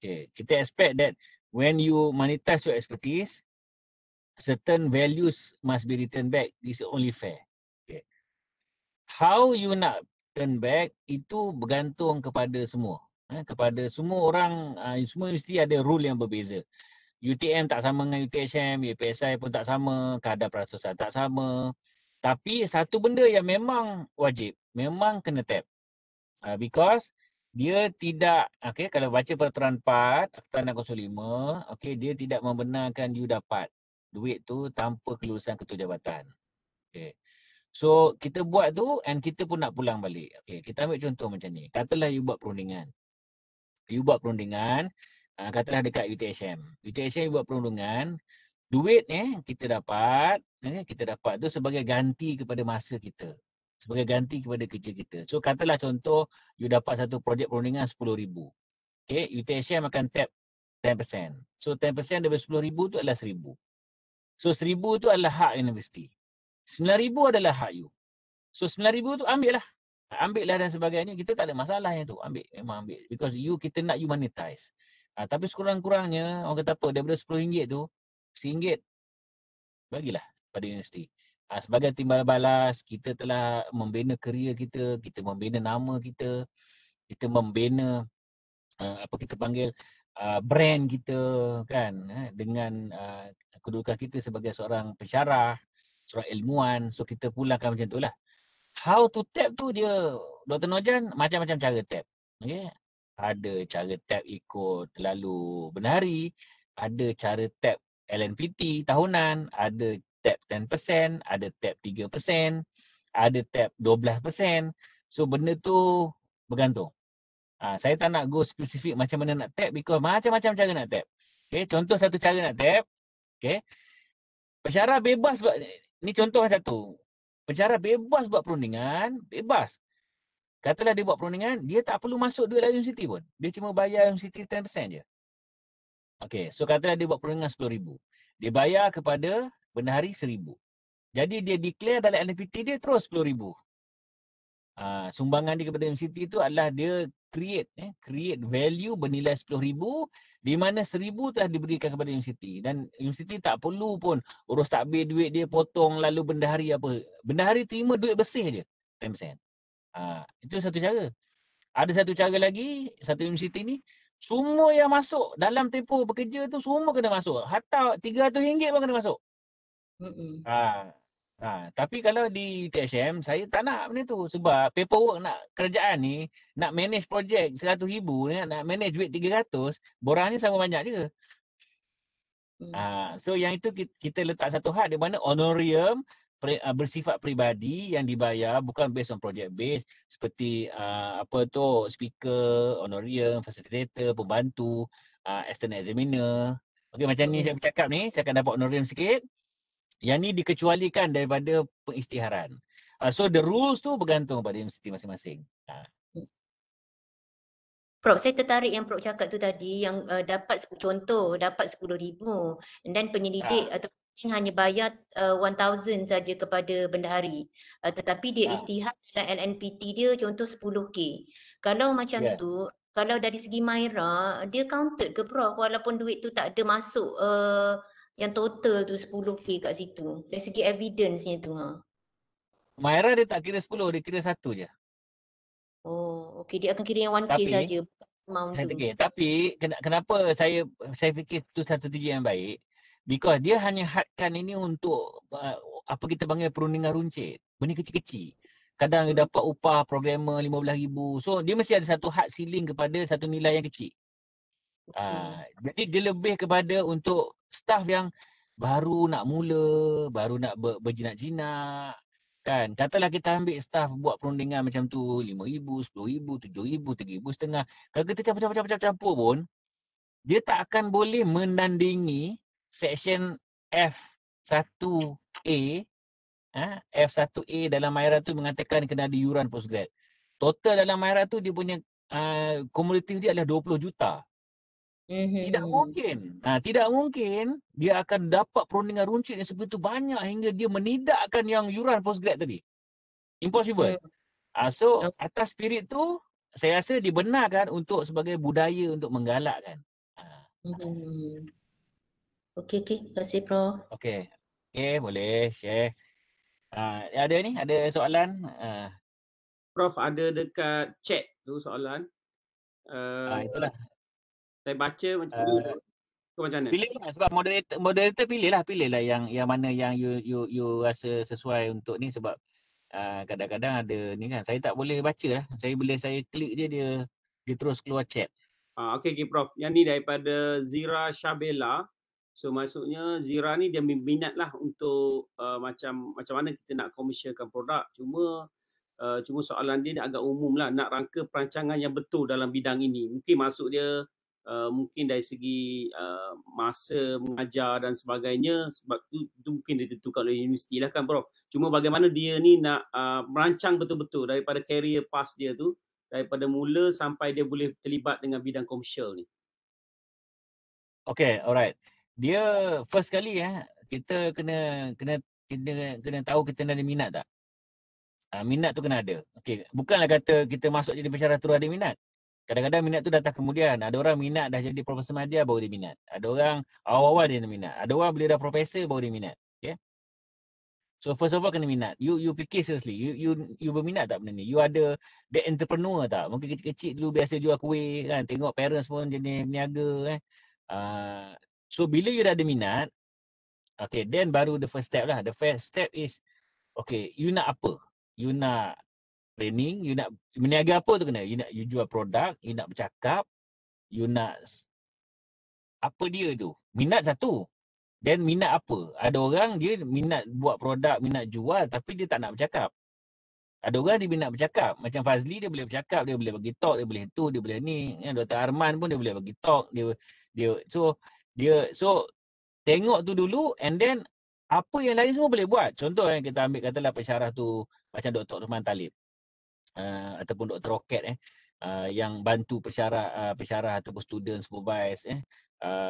Okay. Kita expect that when you monetize your expertise, certain values must be returned back. This is only fair. Okay. How you nak turn back itu bergantung kepada semua. Kepada semua orang, semua mesti ada rule yang berbeza. UTM tak sama dengan UTHM, UPSI pun tak sama, kadar peratusan tak sama. Tapi satu benda yang memang wajib, memang kena tap. Because dia tidak, kalau baca peraturan 4, Akta 605, dia tidak membenarkan you dapat duit tu tanpa kelulusan ketua jabatan. So kita buat tu and kita pun nak pulang balik. Kita ambil contoh macam ni. Katalah you buat perundingan. Katalah dekat UTHM. UTHM you buat perundingan, duit kita dapat tu sebagai ganti kepada masa kita. Sebagai ganti kepada kerja kita. So katalah contoh you dapat satu projek perundingan 10,000. UTHM akan tap 10%. So 10% daripada 10,000 tu adalah 1,000. So 1,000 tu adalah hak universiti. 9,000 adalah hak you. So 9,000 tu ambil lah. Ambil lah dan sebagainya. Kita tak ada masalah yang tu. Memang ambil. Because kita nak you monetize. Tapi sekurang-kurangnya, orang kata apa, daripada RM10 tu, RM1 bagilah pada universiti. Sebagai timbal balas, kita telah membina kerjaya kita, kita membina nama kita, kita membina kita panggil brand kita kan, dengan kedudukan kita sebagai seorang pensyarah, seorang ilmuwan. So kita pulangkan macam tu lah. How to tap tu dia, Dr. Nojan, macam-macam cara tap. Ada cara tap ikut lalu benari, ada cara tap LNPT tahunan, ada tap 10%, ada tap 3%, ada tap 12%. So benda tu bergantung. Saya tak nak go spesifik macam mana nak tap because macam-macam cara nak tap. Contoh satu cara nak tap. Pensyarah bebas buat, ni contoh satu. Pensyarah bebas buat perundingan, bebas. Katalah dia buat perundingan, dia tak perlu masuk duit dari universiti pun. Dia cuma bayar universiti 10% je. So katalah dia buat perundingan 10,000. Dia bayar kepada bendahari 1,000. Jadi dia declare dalam LNPT dia terus 10,000. Sumbangan dia kepada universiti tu adalah dia create value bernilai 10,000 di mana 1,000 telah diberikan kepada universiti dan universiti tak perlu pun urus takbir duit dia potong lalu bendahari apa. Bendahari terima duit bersih je 10%. Itu satu cara. Ada satu cara lagi, satu universiti ni semua yang masuk dalam tempoh bekerja tu semua kena masuk. Hatta RM300 pun kena masuk. Tapi kalau di THM saya tak nak benda tu sebab paperwork nak kerajaan ni nak manage projek 100,000 ni nak manage duit 300 borangnya sama banyak je. So yang itu kita letak satu had di mana honorarium bersifat peribadi yang dibayar bukan based on project base seperti speaker, honorarium, facilitator, pembantu, external examiner. Okey macam ni saya bercakap ni saya akan dapat honorarium sikit. Yang ni dikecualikan daripada pengisytiharan. So the rules tu bergantung pada universiti masing-masing. Prof, saya tertarik yang Prof cakap tu tadi yang dapat contoh dapat 10,000 dan penyelidik atau hanya bayar 1,000 saja kepada bendahari. Tetapi dia isytihar dalam LNPT dia contoh 10K. Kalau macam tu, kalau dari segi Maira, dia counted ke Prof walaupun duit tu tak ada masuk yang total tu 10K kat situ. Dari segi evidence-nya tu. Maira dia tak kira 10, dia kira 1 je. Oh, okey, dia akan kira yang 1K saja. Tapi kenapa saya fikir itu strategi yang baik? Because dia hanya hadkan ini untuk apa kita panggil perundingan runcit. Benda kecil-kecil. Kadang dia dapat upah programmer 15,000. So dia mesti ada satu had ceiling kepada satu nilai yang kecil. Jadi dia lebih kepada untuk staff yang baru nak mula, baru nak berjinak-jinak. Kan, katalah kita ambil staff buat perundingan macam tu 5,000, 10,000, 7,000, 3,500. Kalau kita campur-campur pun, dia tak akan boleh menandingi section F1A. F1A dalam Maira tu mengatakan kena ada yuran postgrad. Total dalam Maira tu dia punya kumulatif dia adalah 20 juta. Tidak mungkin. Tidak mungkin dia akan dapat perundingan runcit yang sebegitu banyak hingga dia menidakkan yang yuran postgrad tadi. Impossible. So atas spirit tu saya rasa dibenarkan untuk sebagai budaya untuk menggalakkan. Okey, terima kasih Prof. Okey, boleh share. Ada soalan? Prof, ada dekat chat tu soalan. Itulah. Saya baca macam mana? Pilihlah sebab moderator pilihlah yang mana yang you rasa sesuai untuk ni sebab kadang-kadang ada ni kan saya tak boleh baca lah. Saya klik je dia terus keluar chat. Okey Prof. Yang ni daripada Zira Shabela. So maksudnya Zira ni dia minat lah untuk macam mana kita nak komersialkan produk. Cuma soalan dia agak umum lah, nak rangka perancangan yang betul dalam bidang ini. Mungkin maksud dia mungkin dari segi masa mengajar dan sebagainya, sebab tu mungkin ditentukan oleh universiti lah kan Prof. Cuma bagaimana dia ni nak merancang betul-betul daripada career path dia tu, daripada mula sampai dia boleh terlibat dengan bidang komersial ni. Okay, alright. Dia first kali kita kena tahu kita ada minat tak. Minat tu kena ada. Okay, bukanlah kata kita masuk jadi pensyarah terus ada minat. Kadang-kadang minat tu datang kemudian. Ada orang minat dah jadi profesor madya baru dia minat. Ada orang awal-awal dia minat. Ada orang bila dah profesor baru dia minat. Okay. So first of all kena minat. You fikir seriously. You berminat tak benda ni? You ada the entrepreneur tak? Mungkin kecil-kecil dulu biasa jual kuih kan. Tengok parents pun jenis peniaga kan. So bila you dah ada minat, okay, then baru the first step lah. The first step is, okay, you nak apa? You nak training, you nak meniaga apa tu kena? You jual produk, you nak bercakap, you nak apa dia tu? Minat satu. Then minat apa? Ada orang dia minat buat produk, minat jual tapi dia tak nak bercakap. Ada orang dia minat bercakap. Macam Fazli dia boleh bercakap, dia boleh bagi talk, dia boleh tu, dia boleh ni. Dr. Arman pun dia boleh bagi talk, so tengok tu dulu and then apa yang lain semua boleh buat. Contoh yang kita ambil katalah pensyarah tu macam Dr. Rahman Talib ataupun Dr. Roket yang bantu pensyarah ataupun student supervise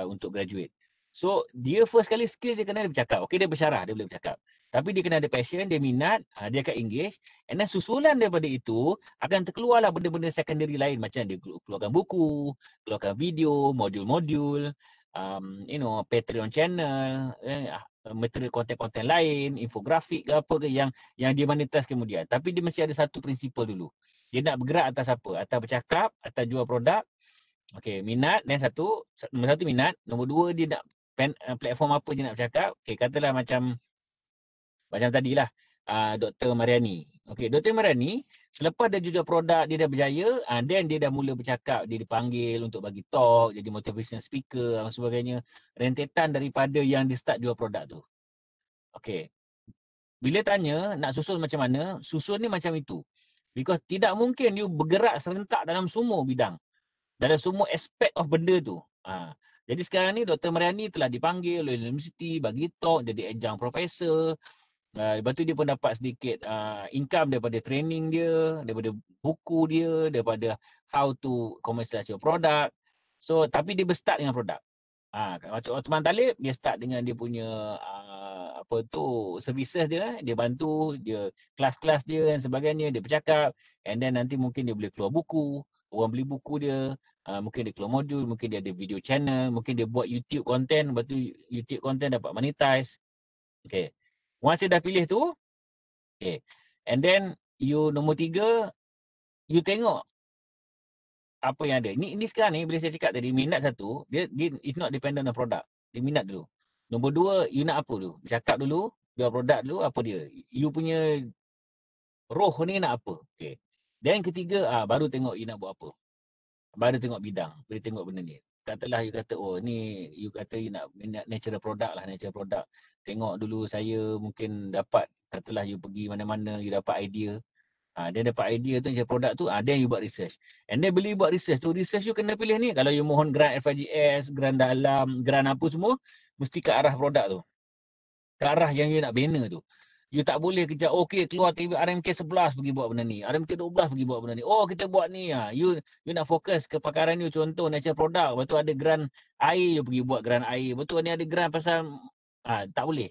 untuk graduate. So dia first kali skill dia kena ada bercakap. Okay, dia bersyarah, dia boleh bercakap. Tapi dia kena ada passion, dia minat, dia akan engage. And then susulan daripada itu akan terkeluarlah benda-benda secondary lain, macam dia keluarkan buku, keluarkan video, modul-modul, Patreon channel, material konten-konten lain, infografik ke apa ke yang dia monetize kemudian. Tapi dia mesti ada satu prinsipal dulu. Dia nak bergerak atas apa? Atas bercakap, atas jual produk. Okey, minat dan nombor satu minat, nombor dua dia nak platform apa dia nak bercakap. Okey, katalah macam tadilah Dr. Mariani. Okey, Dr. Mariani selepas dia jual produk, dia dah berjaya, then dia dah mula bercakap, dia dipanggil untuk bagi talk, jadi motivational speaker dan sebagainya. Rentetan daripada yang dia start jual produk tu. Okey. Bila tanya nak susun macam mana, susun ni macam itu. Because tidak mungkin you bergerak serentak dalam semua bidang. Dalam semua aspek of benda tu. Jadi sekarang ni Dr. Mariani telah dipanggil oleh universiti bagi talk, jadi adjunct profesor. Lepas tu dia pun dapat sedikit income daripada training dia, daripada buku dia, daripada how to commercialize your product. So tapi dia berstart dengan produk. Macam Osman Talib, dia start dengan dia punya services dia, dia bantu, dia kelas-kelas dia dan sebagainya, dia bercakap, and then nanti mungkin dia boleh keluar buku, orang beli buku dia, mungkin dia keluar modul, mungkin dia ada video channel, mungkin dia buat YouTube content, lepas tu YouTube content dapat monetize. Okay. Once dia dah pilih tu, okay. And then you nombor 3, you tengok apa yang ada. Ni sekarang ni bila saya cakap tadi minat satu, dia is not dependent on product. Dia minat dulu. Nombor 2, you nak apa dulu? Cakap dulu, jual produk dulu, apa dia? You punya roh ni nak apa? Okay. Dan ketiga, baru tengok you nak buat apa. Baru tengok bidang, baru tengok benda ni. Katalah you kata, oh ni you kata you nak natural product lah, natural product. Tengok dulu saya mungkin dapat, katalah you pergi mana-mana, you dapat idea. Dia dapat idea tu, macam produk tu, then you buat research. And then bila you buat research tu, research you kena pilih ni. Kalau you mohon grant FIGS, grant dalam, grant apa semua, mesti ke arah produk tu. Ke arah yang you nak bina tu. You tak boleh kejar, okay keluar TV RMK 11 pergi buat benda ni. RMK 12 pergi buat benda ni. Oh kita buat ni. You nak fokus ke pakaran you, contoh natural product. Lepas tu ada grant air, you pergi buat grant air. Lepas tu ni ada grant pasal, tak boleh.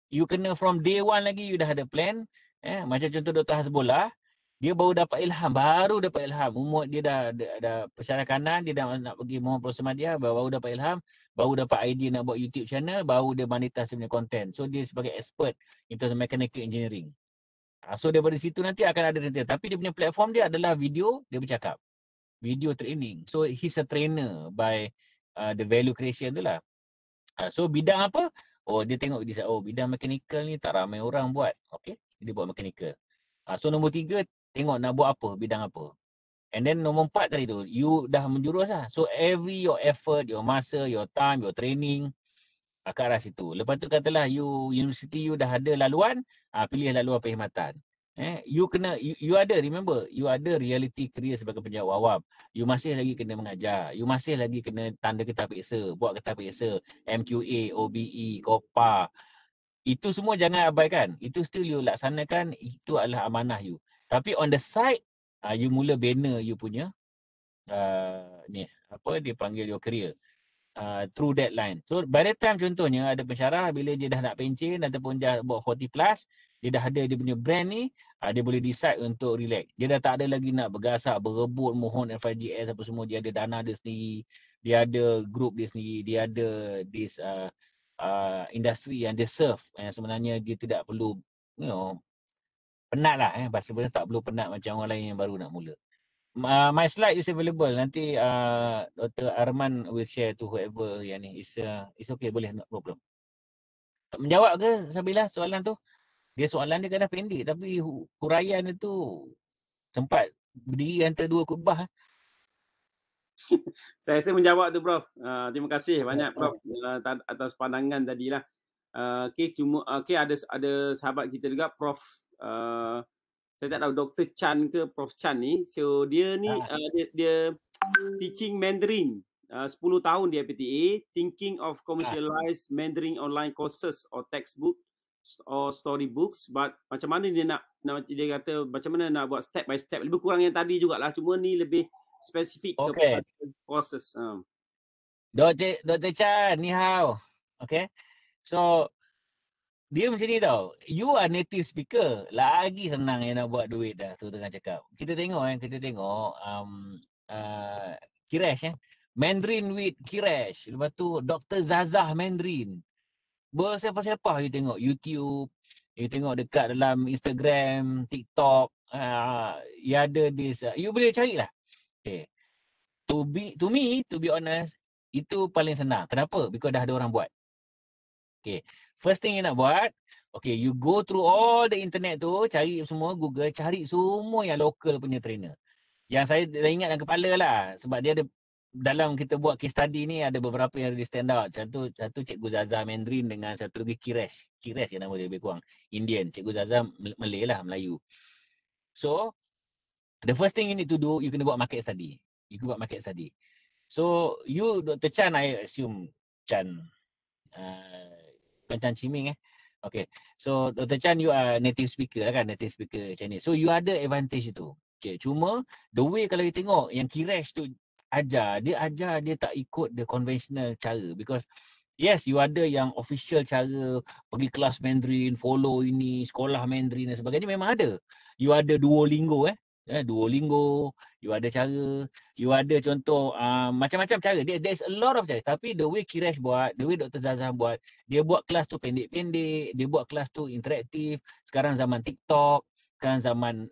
You kena from day one lagi, you dah ada plan. Macam contoh Dr. Hasbullah, dia baru dapat ilham, umur dia dah pesara kanan, dia dah nak pergi mohon Prosemadiyah, baru dapat ilham, baru dapat idea nak buat YouTube channel, baru dia monetize punya content. So dia sebagai expert in terms of mechanical engineering. So daripada situ nanti akan ada nanti. Tapi dia punya platform dia adalah video, dia bercakap. Video training. So he's a trainer by the value creation tu lah. So bidang apa? Oh dia tengok dia, bidang mechanical ni tak ramai orang buat. Okay, dia buat mechanical. So nombor 3, tengok nak buat apa, bidang apa. And then nombor 4 tadi tu, you dah menjurus lah. So every your effort, your masa, your time, your training ke arah situ. Lepas tu katalah universiti you dah ada laluan, pilih laluan perkhidmatan. You kena, you ada, remember, you ada reality career sebagai penjawat awam. You masih lagi kena mengajar. You masih lagi kena tanda kitab peksa, buat kitab peksa, MQA, OBE, COPA. Itu semua jangan abaikan. Itu still you laksanakan, itu adalah amanah you. Tapi on the side, you mula bina you punya, dia panggil your career. Through that line. So by the time contohnya ada pensyarah, bila dia dah nak pencen ataupun dah buat 40 plus, dia dah ada dia punya brand ni, dia boleh decide untuk relax. Dia dah tak ada lagi nak bergasak, berebut, mohon FIGS apa semua. Dia ada dana dia sendiri, dia ada group dia sendiri, dia ada this industri yang dia serve, yang sebenarnya dia tidak perlu penat lah, bahasa benar tak perlu penat macam orang lain yang baru nak mula. My slide is available. Nanti Dr. Arman will share to whoever yang ni. It's okay, boleh, no problem. Menjawab ke Sabila soalan tu? Soalan dia kadang pendek tapi huraian itu sempat berdiri antara dua khutbah. Saya rasa menjawab tu Prof. Terima kasih banyak Prof atas pandangan tadilah. Okay, ada sahabat kita juga Prof. Saya tak tahu Dr. Chan ke Prof Chan ni. So dia ni dia teaching Mandarin 10 tahun di FPTA, thinking of commercialize Mandarin online courses or textbook or storybooks, but macam mana dia nak dia kata macam mana nak buat step by step, lebih kurang yang tadi jugalah, cuma ni lebih spesifik kepada courses. Dr. Chan, ni hao. Okay. So, dia macam ni tau. You are native speaker. Lagi senang yang nak buat duit dah. Tu tengah cakap. Kita tengok Kiresh Mandarin with Kiresh. Lepas tu Dr. Zazah Mandarin. Bersiapa-siapa you tengok YouTube. You tengok dekat dalam Instagram, TikTok. You ada this. You boleh carilah. Okay. To be honest, itu paling senang. Kenapa? Because dah ada orang buat. Okay. First thing you nak buat, okay, you go through all the internet tu, cari semua Google, cari semua yang local punya trainer. Yang saya dah ingat dalam kepala lah, sebab dia ada dalam kita buat case study ni ada beberapa yang really stand out. Satu Cikgu Zaza Mandarin dengan satu lagi Kiresh yang nama dia lebih kurang Indian. Cikgu Zaza Malay lah, Melayu. So, the first thing you need to do, you kena buat market study. So, you Dr. Chan, I assume Chan bukan Chan Chiming Okay. So Dr. Chan, you are native speaker kan, native speaker Chinese. So you ada advantage itu. Okay. Cuma the way kalau you tengok yang Kiresh tu ajar dia tak ikut the conventional cara, because yes, you ada yang official cara pergi kelas Mandarin, follow ini, sekolah Mandarin dan sebagainya, memang ada. You ada Duolingo Duolingo, you ada cara, you ada contoh macam-macam cara. There's a lot of cara. Tapi the way Kiresh buat, the way Dr. Zazah buat, dia buat kelas tu pendek-pendek, dia buat kelas tu interaktif. Sekarang zaman TikTok, sekarang zaman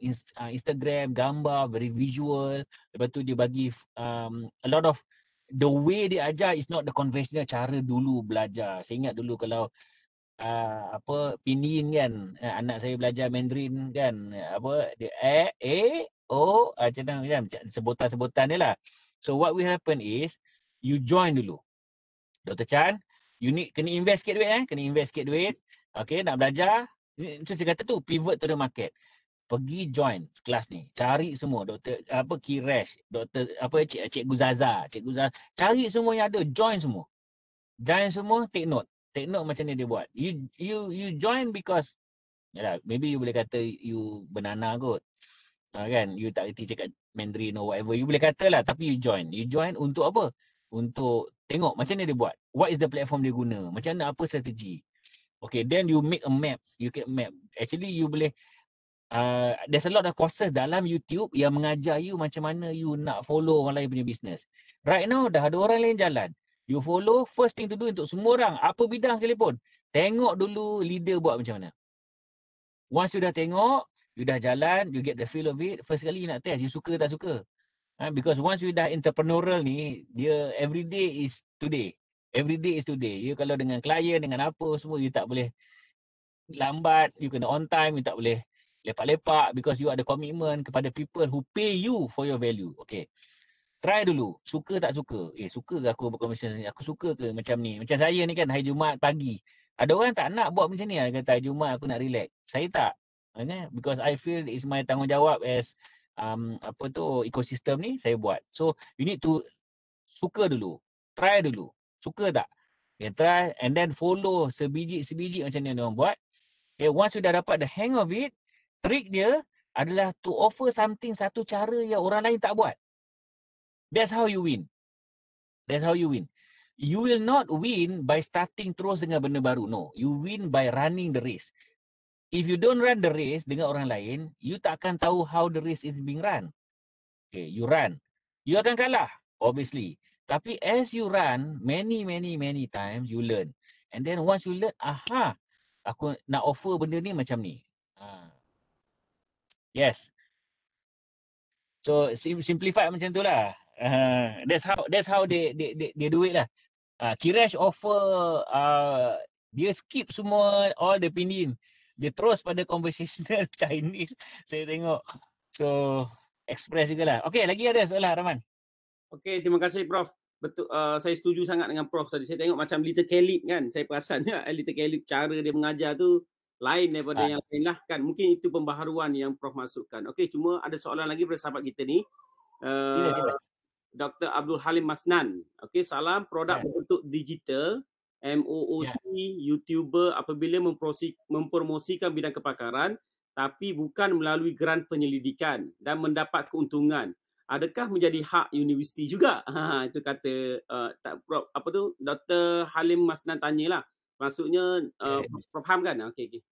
Instagram, gambar, very visual. Lepas tu dia bagi a lot of, the way dia ajar is not the conventional cara dulu belajar. Saya ingat dulu kalau Pinyin kan, anak saya belajar Mandarin kan, dia macam sebutan-sebutan dia lah. So what will happen is you join dulu. Dr. Chan, you kena invest sikit duit, okay, nak belajar. Macam saya kata tu, pivot to the market. Pergi join kelas ni, cari semua Kiresh, Cikgu Zaza, cari semua yang ada, join semua, take note macam ni dia buat. You join because yalah, maybe you boleh kata you banana kot, kan, you tak reti cakap Mandarin or whatever, you boleh kata lah, tapi you join untuk apa? Untuk tengok macam ni dia buat, what is the platform dia guna, macam mana, apa strategi. Okay, then you make a map. Actually you boleh there's a lot of courses dalam YouTube yang mengajar you macam mana you nak follow orang lain punya business. Right now dah ada orang lain jalan, you follow. First thing to do untuk semua orang, apa bidang sekalipun, tengok dulu leader buat macam mana. Once you dah tengok, you dah jalan, you get the feel of it, first kali you nak test, you suka tak suka. Because once you dah entrepreneurial ni, dia every day is today. You kalau dengan klien, dengan apa semua, you tak boleh lambat, you kena on time, you tak boleh lepak-lepak, because you ada komitmen kepada people who pay you for your value. Okay. Try dulu. Suka tak suka? Suka ke aku berkomunikasi ni? Aku suka ke macam ni? Macam saya ni kan, hari Jumaat pagi. Ada orang tak nak buat macam ni. Dia kata hari Jumaat aku nak relax. Saya tak. Because I feel it's my tanggungjawab as ekosistem ni, saya buat. So, you need to suka dulu. Try dulu. Suka tak? Okay, try and then follow sebiji macam ni orang buat. Okay, once you dah dapat the hang of it, trik dia adalah to offer something, satu cara yang orang lain tak buat. That's how you win. You will not win by starting terus dengan benda baru. No. You win by running the race. If you don't run the race dengan orang lain, you tak akan tahu how the race is being run. Okay, you run. You akan kalah, obviously. Tapi as you run, many times, you learn. And then once you learn, aku nak offer benda ni macam ni. Yes. So simplify macam tu lah. That's how they do it lah. Kiresh offer dia skip semua all the Pinyin. Dia terus pada conversational Chinese. Saya tengok. So express juga lah. Okay, lagi ada soalan Rahman? Okay, terima kasih Prof. Betul, saya setuju sangat dengan Prof tadi. Saya tengok macam Little Caleb kan. Saya perasan Little Caleb cara dia mengajar tu lain daripada yang lain lah kan. Mungkin itu pembaharuan yang Prof masukkan. Okey, cuma ada soalan lagi daripada sahabat kita ni. Sila. Dr. Abdul Halim Masnan. Okey, salam. Produk berbentuk digital, MOOC, YouTuber apabila mempromosikan bidang kepakaran tapi bukan melalui grant penyelidikan dan mendapat keuntungan. adakah menjadi hak universiti juga? Itu kata apa tu Dr. Halim Masnan tanyalah. Maksudnya Prof Ham kan? Okey.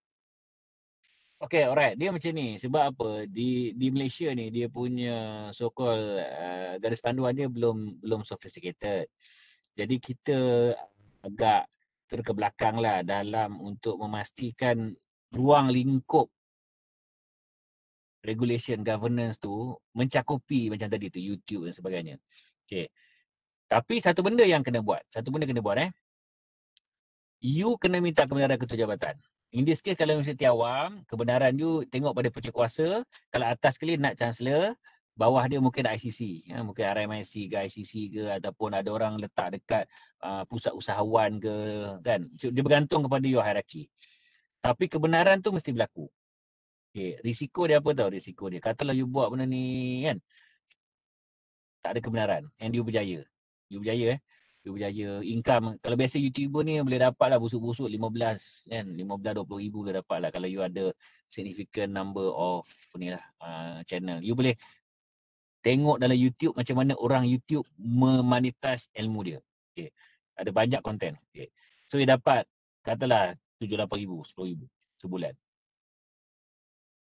Okay, alright. Dia macam ni. Sebab apa? Di Malaysia ni dia punya so-called garis panduan dia belum sophisticated. Jadi kita agak terkebelakang lah dalam untuk memastikan ruang lingkup regulation governance tu mencakupi macam tadi tu YouTube dan sebagainya. Okay. Tapi satu benda yang kena buat. You kena minta kebenaran ketua jabatan. In this case, kalau universiti awam, kebenaran you tengok pada pecah kuasa. Kalau atas sekali nak chancellor, bawah dia mungkin ICC. Mungkin RMIC ke ICC ke, ataupun ada orang letak dekat pusat usahawan ke. Kan? Dia bergantung kepada your hierarchy. Tapi kebenaran tu mesti berlaku. Okay. Risiko dia apa tau? Risiko dia. Katalah you buat benda ni kan, tak ada kebenaran. And you berjaya. You berjaya income. Kalau biasa YouTuber ni boleh dapat lah busuk-busuk 15 kan, 15-20 ribu boleh dapat lah kalau you ada significant number of ni lah channel. You boleh tengok dalam YouTube macam mana orang YouTube memonetize ilmu dia. Okay. Ada banyak konten. Okay. So you dapat katalah 7-8 ribu, 10 ribu sebulan.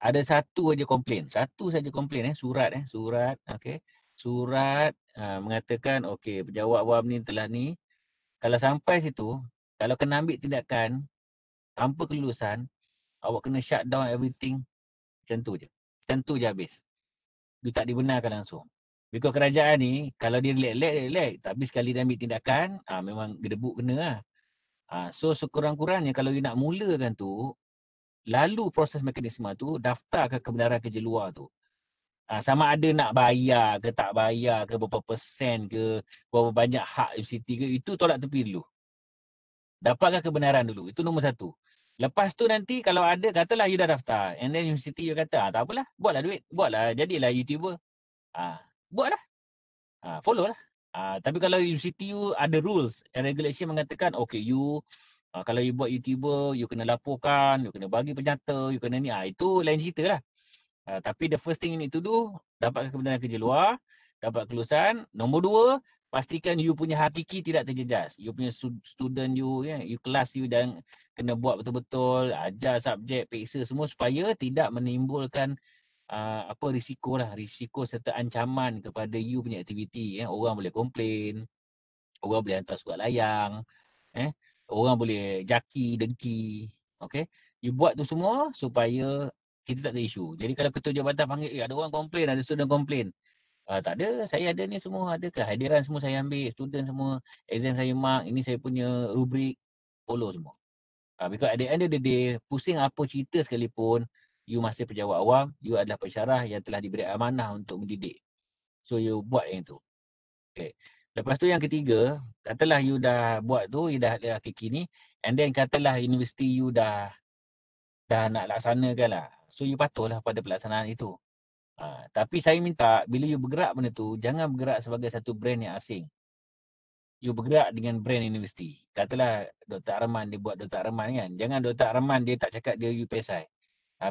Ada satu saja komplain, surat, okay. Surat mengatakan okey, pejabat awam ni telah ni. Kalau sampai situ, kalau kena ambil tindakan tanpa kelulusan, awak kena shut down everything. Macam tu je habis. Dia tak dibenarkan langsung. Because kerajaan ni, kalau dia relax. Tapi sekali dia ambil tindakan, memang gedebuk kena lah. So sekurang-kurangnya kalau dia nak mulakan tu, lalu proses mekanisme tu, daftarkan kebenaran kerja luar tu. Sama ada nak bayar ke tak bayar ke, berapa persen ke, berapa banyak hak UCT ke, itu tolak tepi dulu. Dapatkan kebenaran dulu. Itu nombor satu. Lepas tu nanti kalau ada, katalah you dah daftar. And then universiti you kata, tak apalah, buatlah duit. Buatlah, jadilah YouTuber. Buatlah. Follow lah. Tapi kalau universiti you ada rules and regulation mengatakan, okay, you kalau you buat YouTuber, you kena laporkan, you kena bagi penyata, you kena ni. Itu lain cerita lah. Tapi the first thing you need to do, dapatkan kebenaran kerja luar, dapat kelulusan. Nombor dua, pastikan you punya hakiki tidak terjejas. You punya student you, you kelas you dan kena buat betul-betul, ajar subjek, peksa semua supaya tidak menimbulkan risiko serta ancaman kepada you punya aktiviti. Orang boleh komplain, orang boleh hantar surat layang, orang boleh jaki, dengki. Okay? You buat tu semua supaya kita tak ada isu. Jadi kalau ketua jabatan panggil, ada orang komplain, ada student komplain. Tak ada, saya ada ni semua, ada kehadiran semua saya ambil, student semua, exam saya mark, ini saya punya rubrik, follow semua. Because at the end of the day, pusing apa cerita sekalipun, you masih pejabat awam, you adalah pensyarah yang telah diberi amanah untuk mendidik. So you buat yang tu. Okay. Lepas tu yang ketiga, katalah you dah buat tu, you dah hakiki ni, and then katalah universiti you dah nak laksanakan lah. So you patuhlah pada pelaksanaan itu. Tapi saya minta bila you bergerak benda tu, jangan bergerak sebagai satu brand yang asing. You bergerak dengan brand universiti. Katalah Dr. Arman dia buat Dr. Arman kan. Jangan Dr. Arman dia tak cakap dia UPSI.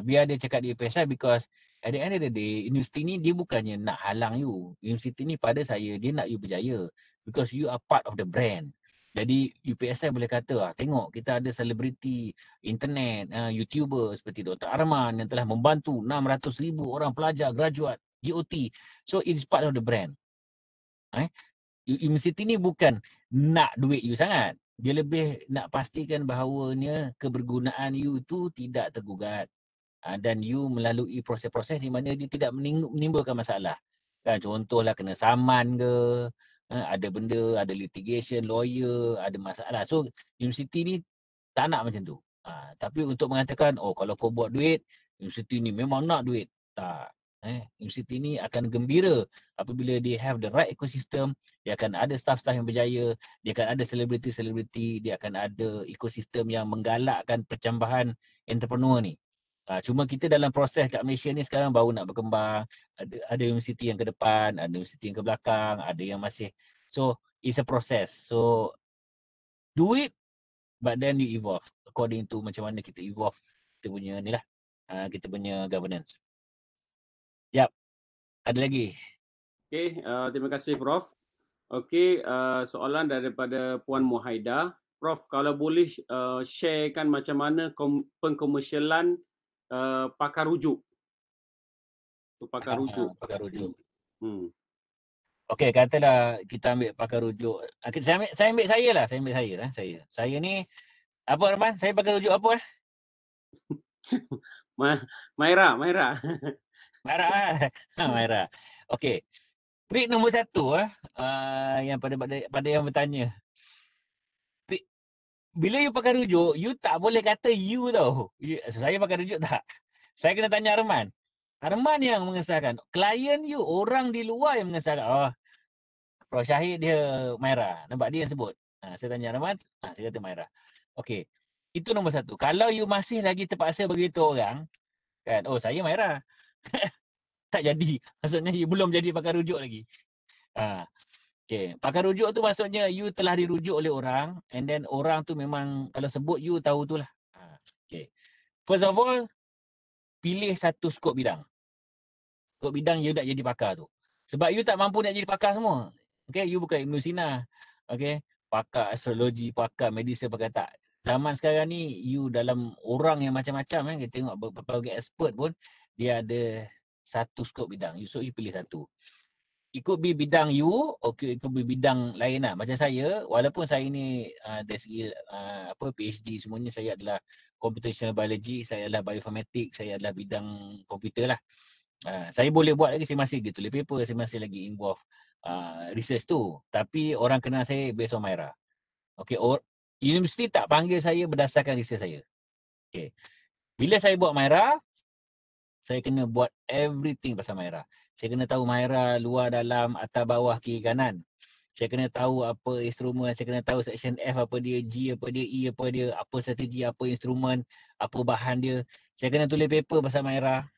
Biar dia cakap dia UPSI because at the end of the day, universiti ni dia bukannya nak halang you. Universiti ni pada saya, dia nak you berjaya. Because you are part of the brand. Jadi UPSI boleh kata, tengok kita ada selebriti internet, YouTuber seperti Dr. Arman yang telah membantu 600,000 orang pelajar graduate GOT. So it is part of the brand. Universiti ni bukan nak duit you sangat. Dia lebih nak pastikan bahawanya kebergunaan you tu tidak tergugat. Dan you melalui proses-proses di mana dia tidak menimbulkan masalah. Kan contohlah kena saman ke, ada benda, ada litigation, lawyer, ada masalah. So universiti ni tak nak macam tu. Tapi untuk mengatakan, kalau kau buat duit, universiti ni memang nak duit. Tak. Universiti ni akan gembira apabila dia have the right ecosystem, dia akan ada staff-staff yang berjaya, dia akan ada selebriti-selebriti, dia akan ada ekosistem yang menggalakkan percambahan entrepreneur ni. Cuma kita dalam proses kat Malaysia ni sekarang baru nak berkembang. Ada universiti yang ke depan, ada universiti yang ke belakang, ada yang masih. So, it's a process. So, do it, but then you evolve. According to macam mana kita evolve kita punya ni lah. Kita punya governance. Yap. Ada lagi? Okey, terima kasih Prof. Okey, soalan daripada Puan Muhaida. Prof, kalau boleh sharekan macam mana pengkomersialan pakar rujuk. Pakar rujuk. Pakar rujuk. Hmm. Okey, katalah kita ambil pakar rujuk. Saya ambil saya lah, Saya ni apa Arman? Saya pakar rujuk apa Maira. Maira. Maira. Okey. Trik nombor 1 yang pada yang bertanya. Bila you pakai rujuk, you tak boleh kata you tau. Saya pakai rujuk tak? Saya kena tanya Arman. Arman yang mengesahkan. Klien you, orang di luar yang mengesahkan. Oh, Prof Syahid dia Maira. Nampak dia yang sebut. Saya tanya Arman, saya kata Maira. Okey. Itu nombor 1. Kalau you masih lagi terpaksa beritahu orang, kan, oh saya Maira. Tak jadi. Maksudnya you belum jadi pakai rujuk lagi. Okay. Pakai rujuk tu maksudnya you telah dirujuk oleh orang and then orang tu memang kalau sebut you tahu tu lah. Okay. First of all, pilih satu skop bidang. Skop bidang you nak jadi pakar tu. Sebab you tak mampu nak jadi pakar semua. Okay, you bukan Ibn Sina. Okay, pakar astrologi, pakar medicine, pakar tak. Zaman sekarang ni you dalam orang yang macam-macam kita tengok berbagai expert pun dia ada satu skop bidang. So you pilih satu. It could be bidang you, okay, it could be bidang lain lah. Macam saya, walaupun saya ni dari segi PhD semuanya, saya adalah computational biology, saya adalah bioinformatics, saya adalah bidang komputer lah. Saya boleh buat lagi, saya masih lagi tulis paper, saya masih lagi involve research tu. Tapi orang kenal saya based on Maira. Okay, universiti tak panggil saya berdasarkan research saya. Okay. Bila saya buat Maira, saya kena buat everything pasal Maira. Saya kena tahu Maira luar dalam atas bawah kiri kanan. Saya kena tahu apa instrumen, saya kena tahu section F apa dia, G apa dia, E apa dia, apa strategi, apa instrumen, apa bahan dia. Saya kena tulis paper pasal Maira.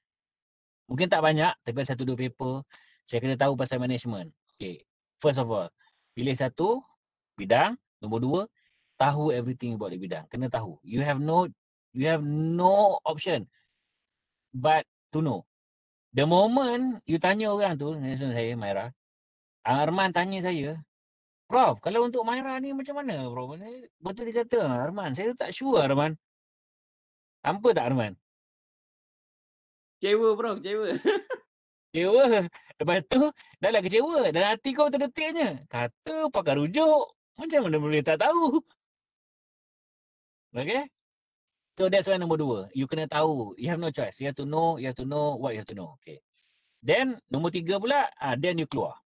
Mungkin tak banyak tapi ada 1-2 paper. Saya kena tahu pasal management. Okay. First of all, pilih satu bidang. Nombor 2, tahu everything about the bidang. Kena tahu. You have no option but to know. The moment you tanya orang tu, saya Maira, Arman tanya saya, Prof, kalau untuk Maira ni macam mana Prof? Betul dia kata, Arman, saya tak sure Arman. Hampa tak Arman? Kecewa Prof, kecewa. Kecewa. Lepas tu, dah lah kecewa. Dan hati kau terdetiknya. Kata pakar rujuk. Macam mana boleh tak tahu? Okay? So that's why nombor 2. You kena tahu. You have no choice. You have to know what you have to know. Okay. Then, nombor 3 pula, then you keluar.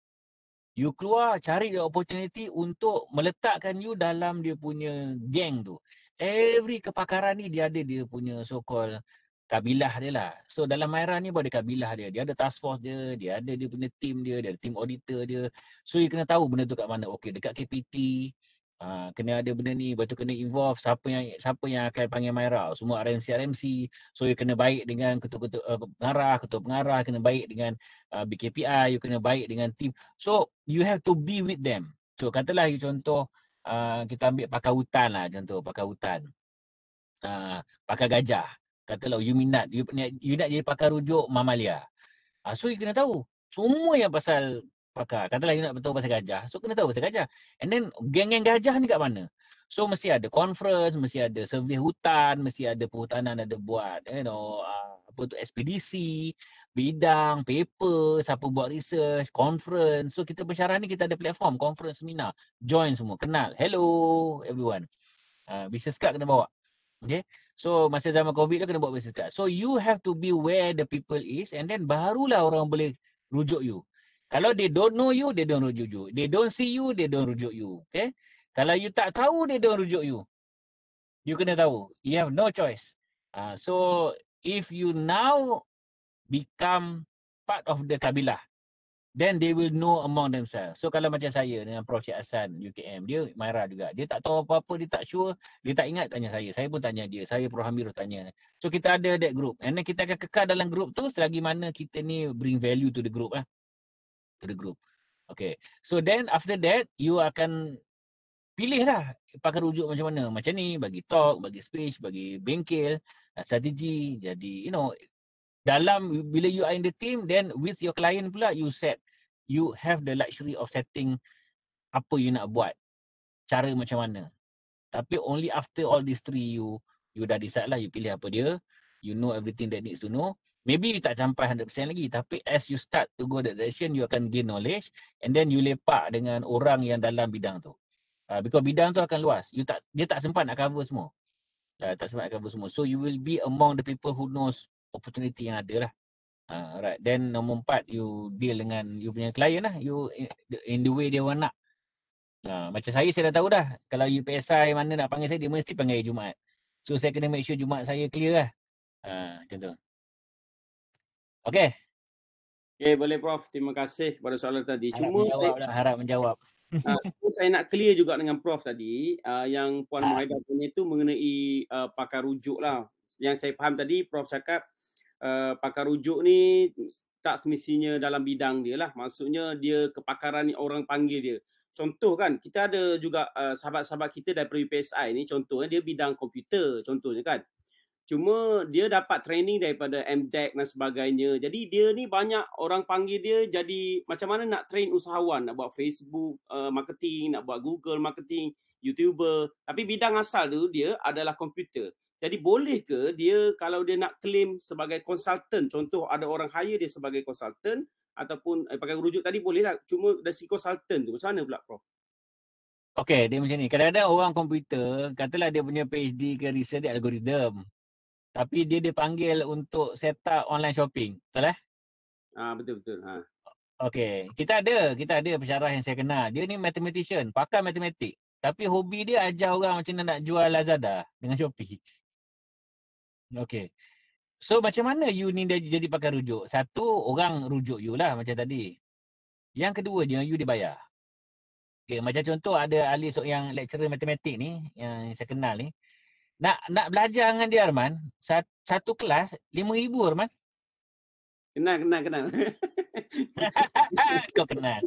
You keluar, cari the opportunity untuk meletakkan you dalam dia punya geng tu. Every kepakaran ni dia ada dia punya so-called kabilah dia lah. So dalam Maira ni ada kabilah dia. Dia ada task force dia, dia ada dia punya team dia ada team auditor dia. So you kena tahu benda tu kat mana. Okay, dekat KPT, kena ada benda ni, lepas tu kena involve siapa yang akan panggil Maira. Semua RMC. So you kena baik dengan ketua pengarah, kena baik dengan BKPI, you kena baik dengan team. So you have to be with them. So katalah contoh kita ambil pakar hutan lah, contoh pakar hutan. Pakar gajah. Katalah you minat, you nak jadi pakar rujuk mamalia. So you kena tahu semua yang pasal pakar. Katalah you nak tahu pasal gajah, so kena tahu pasal gajah. And then geng-geng gajah ni kat mana? So mesti ada conference, mesti ada survey hutan, mesti ada perhutanan ada buat apa tu ekspedisi, bidang, paper, siapa buat research, conference. So kita bersyarah ni kita ada platform, conference, seminar. Join semua, kenal. Hello everyone. Business card kena bawa. Okay. So masa zaman COVID tu kena buat business card. So you have to be where the people is and then barulah orang boleh rujuk you. Kalau they don't know you, they don't rujuk you. They don't see you, they don't rujuk you. Okay. Kalau you tak tahu, they don't rujuk you. You kena tahu. You have no choice. So if you now become part of the kabilah, then they will know among themselves. So kalau macam saya dengan Prof Syed Hassan UKM, dia Maira juga. Dia tak tahu apa-apa, dia tak sure, dia tak ingat tanya saya. Saya pun tanya dia, saya Prof Hamir tanya. So kita ada that group. And then kita akan kekal dalam group tu selagi mana kita ni bring value to the group lah. To the group. Okay. So then after that, you akan pilih lah pakai rujuk macam mana. Macam ni, bagi talk, bagi speech, bagi bengkel, strategi. Jadi, dalam bila you are in the team, then with your client pula, you set you have the luxury of setting apa you nak buat, cara macam mana. Tapi only after all these three you dah decide lah, you pilih apa dia, you know everything that needs to know. Maybe you tak sampai 100% lagi, tapi as you start to go that direction, you akan gain knowledge and then you lepak dengan orang yang dalam bidang tu. Because bidang tu akan luas. Dia tak sempat nak cover semua. Tak sempat nak cover semua. So you will be among the people who knows opportunity yang ada lah. Right. Then nombor 4, you deal dengan you punya client lah. You in the way dia orang nak. Macam saya dah tahu dah. Kalau UPSI mana nak panggil saya, dia mesti panggil Jumaat. So saya kena make sure Jumaat saya clear lah. Macam tu. Okay. Okay, boleh Prof. Terima kasih kepada soalan tadi. Harap menjawab. Saya nak clear juga dengan Prof tadi. Yang Puan Muhaidah punya itu mengenai pakar rujuk lah. Yang saya faham tadi, Prof cakap pakar rujuk ni tak semestinya dalam bidang dia lah. Maksudnya dia kepakaran ni orang panggil dia. Contoh kan, kita ada juga sahabat-sahabat kita daripada UPSI ni, contohnya dia bidang komputer contohnya kan. Cuma dia dapat training daripada MDEC dan sebagainya. Jadi dia ni banyak orang panggil dia jadi macam mana nak train usahawan, nak buat Facebook marketing, nak buat Google marketing, YouTuber. Tapi bidang asal tu dia adalah komputer. Jadi boleh ke dia kalau dia nak claim sebagai konsultan, contoh ada orang hire dia sebagai konsultan ataupun pakai rujuk tadi boleh lah. Cuma dari si konsultan tu macam mana pula Prof? Okay, dia macam ni. Kadang-kadang orang komputer, katalah dia punya PhD ke research di algorithm. Tapi dia dipanggil untuk set up online shopping. Betul eh? Betul-betul. Okay. Kita ada pensyarah yang saya kenal. Dia ni mathematician, pakar matematik. Tapi hobi dia ajar orang macam mana nak jual Lazada dengan Shopee. Okay. So macam mana you ni jadi pakar rujuk? Satu, orang rujuk you lah macam tadi. Yang keduanya, you dibayar. Okay, macam contoh ada ahli yang lecturer matematik ni, yang saya kenal ni. Nak belajar dengan dia Arman, satu kelas RM5,000 Arman. Kenal. Kau kenal.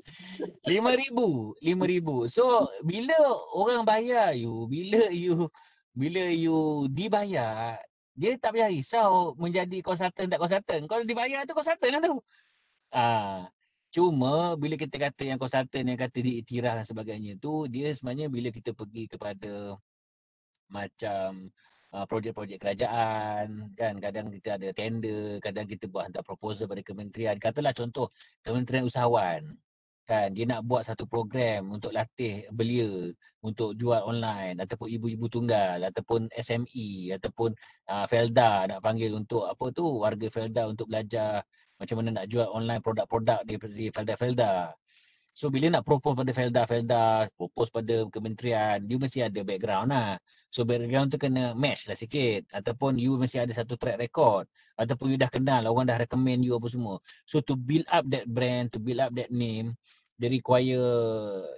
RM5,000. So bila orang bayar you, bila you dibayar, dia tak payah risau menjadi konsultan tak konsultan. Kalau dibayar tu konsultan lah tu. Cuma bila kita kata yang konsultan yang kata diiktiraf dan sebagainya tu, dia sebenarnya bila kita pergi kepada macam projek-projek kerajaan kan, kadang kita ada tender, kadang kita buat hantar proposal pada kementerian. Katalah contoh Kementerian Usahawan kan, dia nak buat satu program untuk latih belia untuk jual online, ataupun ibu-ibu tunggal, ataupun SME, ataupun Felda nak panggil untuk apa tu, warga Felda untuk belajar macam mana nak jual online produk-produk di Felda. So bila nak propose pada Felda, propose pada kementerian, dia mesti ada background lah. So background tu kena match lah sikit. Ataupun you mesti ada satu track record. Ataupun you dah kenal, orang dah recommend you apa semua. So to build up that brand, to build up that name, dia require,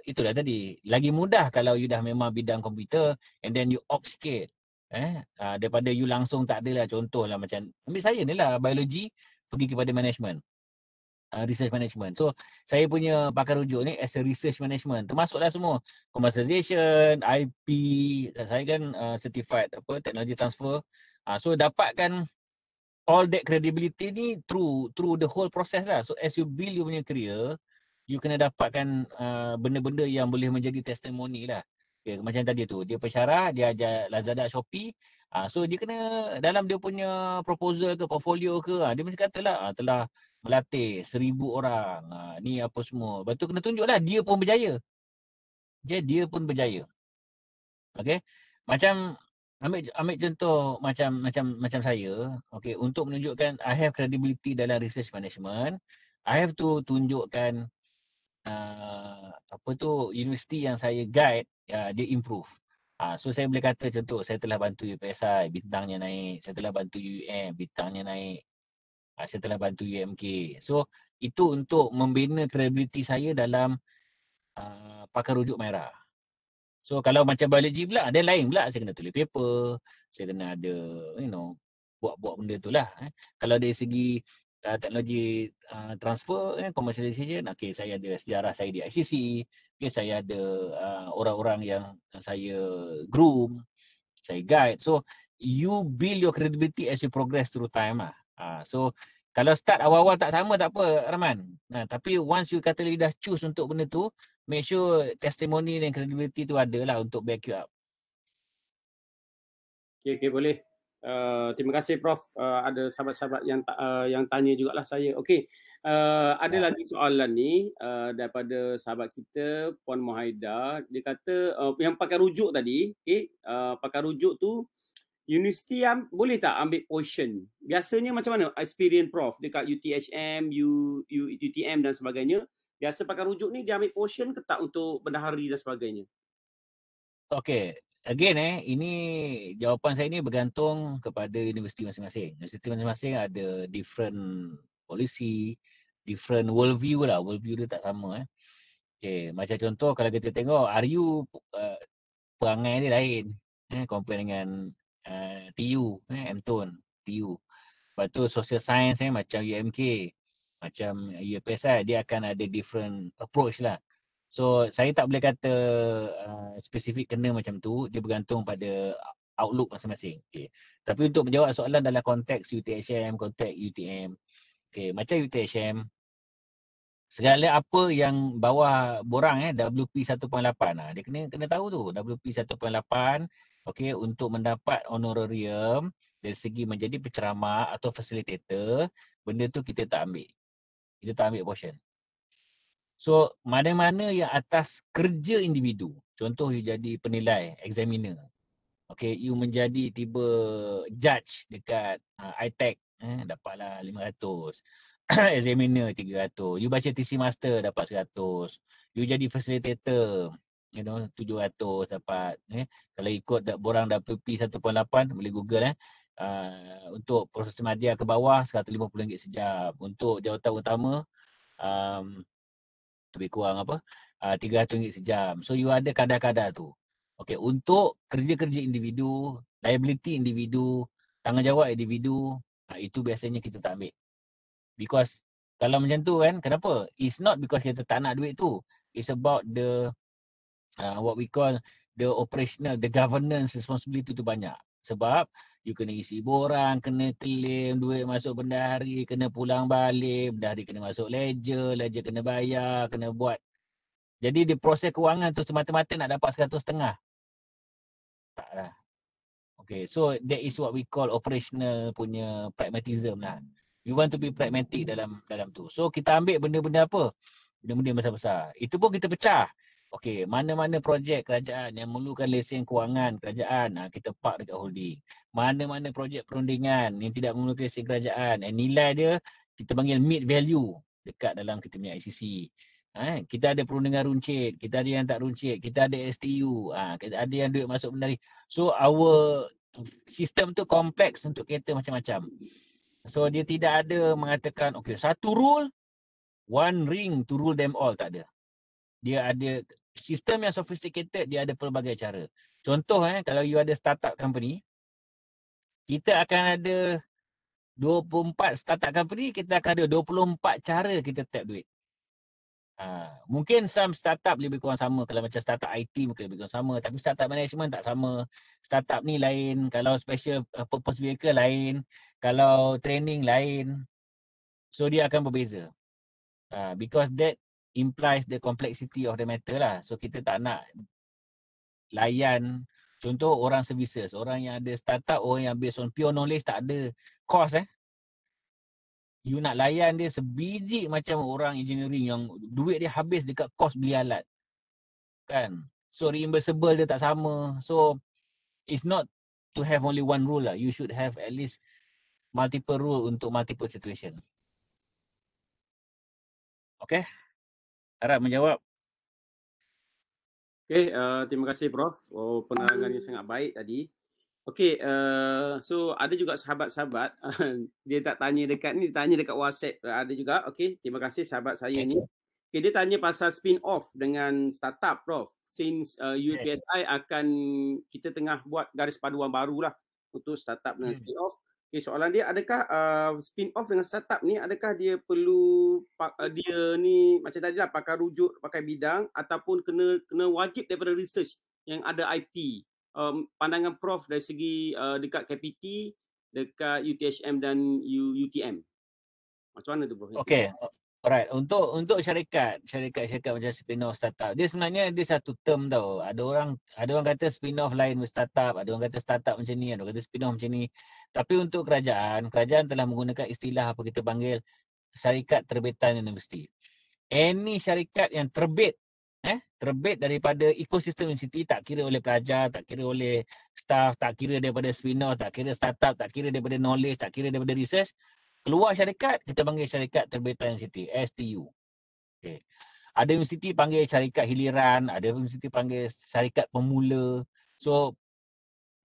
itulah tadi. Lagi mudah kalau you dah memang bidang komputer and then you opt sikit. Daripada you langsung tak ada lah, contoh lah macam, ambil saya ni lah, biologi, pergi kepada management. Research management. So saya punya pakar rujuk ni as a research management, termasuklah semua commercialization, IP. Saya kan certified technology transfer. So dapatkan all that credibility ni through the whole process lah. So as you build you punya career, you kena dapatkan benda-benda yang boleh menjadi testimoni lah. Okay, macam tadi tu, dia pensyarah, dia ajar Lazada, Shopee. So dia kena dalam dia punya proposal ke portfolio ke, dia mesti katalah telah melatih 1,000 orang. Ni apa semua. Lepas tu kena tunjuklah dia pun berjaya. Okay, dia pun berjaya. Okay. Macam ambil contoh macam saya. Okay, untuk menunjukkan I have credibility dalam research management, I have to tunjukkan universiti yang saya guide, dia improve. So saya boleh kata contoh, saya telah bantu UPSI, bintangnya naik. Saya telah bantu UM, bintangnya naik. Saya telah bantu UMK. So itu untuk membina kredibiliti saya dalam pakar rujuk merah. So kalau macam biologi pula, ada lain pula. Saya kena tulis paper, saya kena ada buat-buat benda tu lah. Kalau dari segi teknologi transfer, commercialization, okay, saya ada sejarah saya di ICC, okay, saya ada orang-orang yang saya groom, saya guide. So you build your credibility as you progress through time lah. So Kalau start awal-awal tak sama tak apa Rahman. Nah, tapi once you kata you dah choose untuk benda tu, make sure testimoni dan credibility tu ada lah untuk back you up. Okey, boleh. Terima kasih Prof. Ada sahabat-sahabat yang tanya jugalah saya. Okey. Ada lagi soalan ni daripada sahabat kita Puan Muhaida. Dia kata yang pakai rujuk tadi, pakai rujuk tu universiti boleh tak ambil portion? Biasanya macam mana experience Prof dekat UTHM, UTM dan sebagainya? Biasa pakai rujuk ni dia ambil portion ke tak untuk bendahari dan sebagainya? Okay, again ini jawapan saya ni bergantung kepada universiti masing-masing. Universiti masing-masing ada different policy, different worldview lah. Worldview dia tak sama. Okay, macam contoh kalau kita tengok RU perangai dia lain. Compare dengan TU, MTON, TU. Lepas tu social science macam UMK, macam UPSI, dia akan ada different approach lah. So saya tak boleh kata spesifik kena macam tu, dia bergantung pada outlook masing-masing. Okay. Tapi untuk menjawab soalan dalam konteks UTHM, konteks UTM, okay, macam UTHM, segala apa yang bawah borang WP 1.8, dia kena tahu tu WP 1.8, okay, untuk mendapat honorarium dari segi menjadi penceramah atau facilitator, benda tu kita tak ambil. Kita tak ambil portion. So, mana-mana yang atas kerja individu. Contoh, you jadi penilai, examiner. Okay, you menjadi tiba judge dekat ITEC, dapatlah 500. Examiner 300. You baca TC Master dapat 100. You jadi facilitator, 700 dapat. Kalau ikut borang WP 1.8, boleh Google untuk proses media ke bawah RM150 sejam. Untuk jawatan utama lebih kurang RM300 sejam. So you ada kadar-kadar tu. Okay, untuk kerja-kerja individu, liability individu, tanggungjawab individu, itu biasanya kita tak ambil. Because kalau macam tu kan, kenapa? It's not because kita tak nak duit tu. It's about the what we call the operational, the governance responsibility tu banyak. Sebab you kena isi borang, kena claim duit masuk bendahari, kena pulang balik, bendahari kena masuk ledger, ledger kena bayar, kena buat. Jadi di proses kewangan tu semata-mata nak dapat 100.5. Taklah. Okay, so that is what we call operational punya pragmatism lah. You want to be pragmatic dalam tu. So kita ambil benda-benda apa? Benda-benda besar-besar. Itu pun kita pecah. Okey, mana-mana projek kerajaan yang memerlukan lesen kewangan kerajaan, kita park dekat holding. Mana-mana projek perundingan yang tidak memerlukan lesen kerajaan, nilai dia kita panggil mid value dekat dalam kita punya ICC. Kita ada perundingan runcit, kita ada yang tak runcit, kita ada STU, kita ada yang duit masuk bendahari. So our sistem tu kompleks untuk kereta macam-macam. So dia tidak ada mengatakan okey satu rule, one ring to rule them all, tak ada. Dia ada sistem yang sophisticated, dia ada pelbagai cara. Contoh kalau you ada startup company, kita akan ada 24 startup company, kita akan ada 24 cara kita tap duit. Mungkin some startup lebih kurang sama. Kalau macam startup IT mungkin lebih kurang sama. Tapi startup management tak sama. Startup ni lain. Kalau special purpose vehicle lain. Kalau training lain. So dia akan berbeza. Because that implies the complexity of the matter lah. So kita tak nak layan. Contoh orang services. Orang yang ada startup, orang yang based on pure knowledge, tak ada cost You nak layan dia sebiji macam orang engineering yang duit dia habis dekat kos beli alat. Kan? So reimbursable dia tak sama. So it's not to have only one rule lah. You should have at least multiple rule untuk multiple situation. Okay? Harap menjawab. Okay, terima kasih Prof. Penerangan yang sangat baik tadi. Okay, so ada juga sahabat-sahabat dia tak tanya dekat ni, tanya dekat WhatsApp ada juga. Okay, terima kasih sahabat saya ni. Okay, dia tanya pasal spin off dengan startup Prof. Since UPSI akan kita tengah buat garis paduan baru lah untuk startup dengan spin off. Okay, soalan dia, adakah spin off dengan startup ni, adakah dia perlu dia ni macam tadi lah pakai rujuk, pakai bidang ataupun kena wajib daripada research yang ada IP? Pandangan Prof dari segi dekat KPT, dekat UTHM dan UTM. Macam mana tu Prof? Okey. Alright, untuk syarikat macam spin-off startup, dia sebenarnya dia satu term tau. Ada orang kata spin-off lain with startup, ada orang kata startup macam ni, ada orang kata spin-off macam ni. Tapi untuk kerajaan telah menggunakan istilah apa kita panggil syarikat terbitan universiti. Any syarikat yang terbit daripada ekosistem universiti, tak kira oleh pelajar, tak kira oleh staff, tak kira daripada spin-off, tak kira startup, tak kira daripada knowledge, tak kira daripada research, keluar syarikat, kita panggil syarikat terbitan universiti, STU. Okay. Ada universiti panggil syarikat hiliran, ada universiti panggil syarikat pemula. So,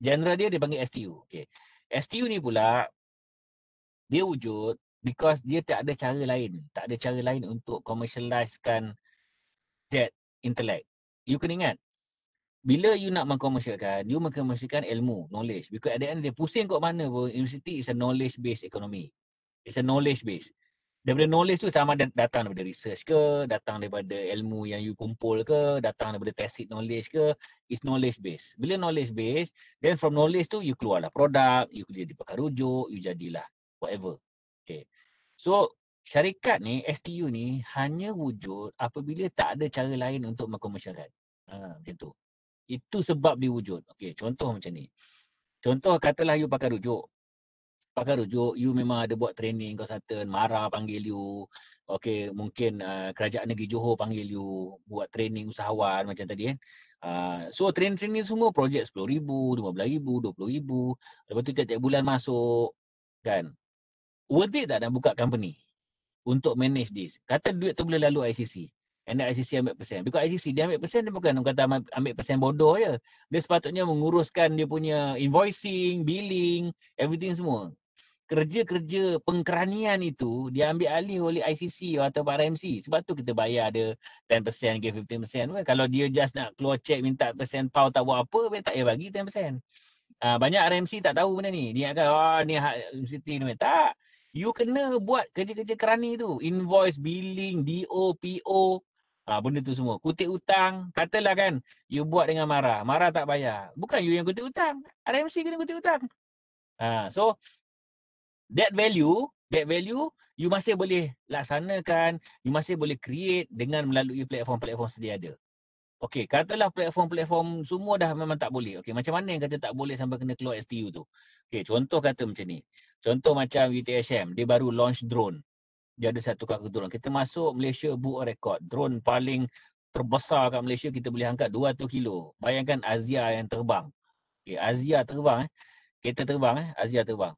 genre dia panggil STU. Okay. STU ni pula, dia wujud because dia tak ada cara lain. Tak ada cara lain untuk commercializekan that intellect. You kena ingat, bila you nak mengkomersialkan, you mengkomersialkan ilmu, knowledge. Because at the end, dia pusing kat mana pun, university is a knowledge-based economy. It's a knowledge base. Daripada knowledge tu sama ada datang daripada research ke, datang daripada ilmu yang you kumpul ke, datang daripada tacit knowledge ke, it's knowledge base. Bila knowledge base, then from knowledge tu you keluarlah produk, you jadi pakar rujuk, you jadilah whatever. Okay. So syarikat ni, STU ni hanya wujud apabila tak ada cara lain untuk mengkomersialkan. Macam tu. Itu sebab dia wujud. Okay, contoh macam ni. Contoh katalah you pakar rujuk. Pakar rujuk, you memang ada buat training consultant, MARA panggil you. Okey, mungkin kerajaan negeri Johor panggil you buat training usahawan macam tadi kan. So training semua projek RM10,000, RM15,000, RM20,000. Lepas tu tiap-tiap bulan masuk kan. Worth it tak nak buka company untuk manage this? Kata duit tu boleh lalu ICC. And then ICC ambil persen. Because ICC dia ambil persen, dia bukan kata ambil persen bodoh je. Dia sepatutnya menguruskan dia punya invoicing, billing, everything semua. Kerja-kerja pengkeranian itu dia ambil alih oleh ICC atau RMC. Sebab tu kita bayar dia 10% ke 15%. Kalau dia just nak keluar cek minta persen pau tak buat apa, dia tak payah bagi 10%. Banyak RMC tak tahu benda ni. Dia akan ni hak universiti ni. Tak. You kena buat kerja-kerja kerani tu. Invoice, billing, DO, PO. Benda tu semua. Kutip hutang. Katalah kan, you buat dengan MARA. MARA tak bayar. Bukan you yang kutip hutang. RMC kena kutip hutang. So, that value you masih boleh laksanakan, you masih boleh create dengan melalui platform-platform sedia ada. Okey, katalah platform-platform semua dah memang tak boleh. Okey, macam mana yang kata tak boleh sampai kena keluar STU tu? Okey, contoh kata macam ni. Contoh macam UTHM, dia baru launch drone. Dia ada satu kakak drone. Kita masuk Malaysia book record. Drone paling terbesar kat Malaysia kita boleh angkat 200 kilo. Bayangkan Azia yang terbang. Okey, Azia terbang Kereta terbang Azia terbang.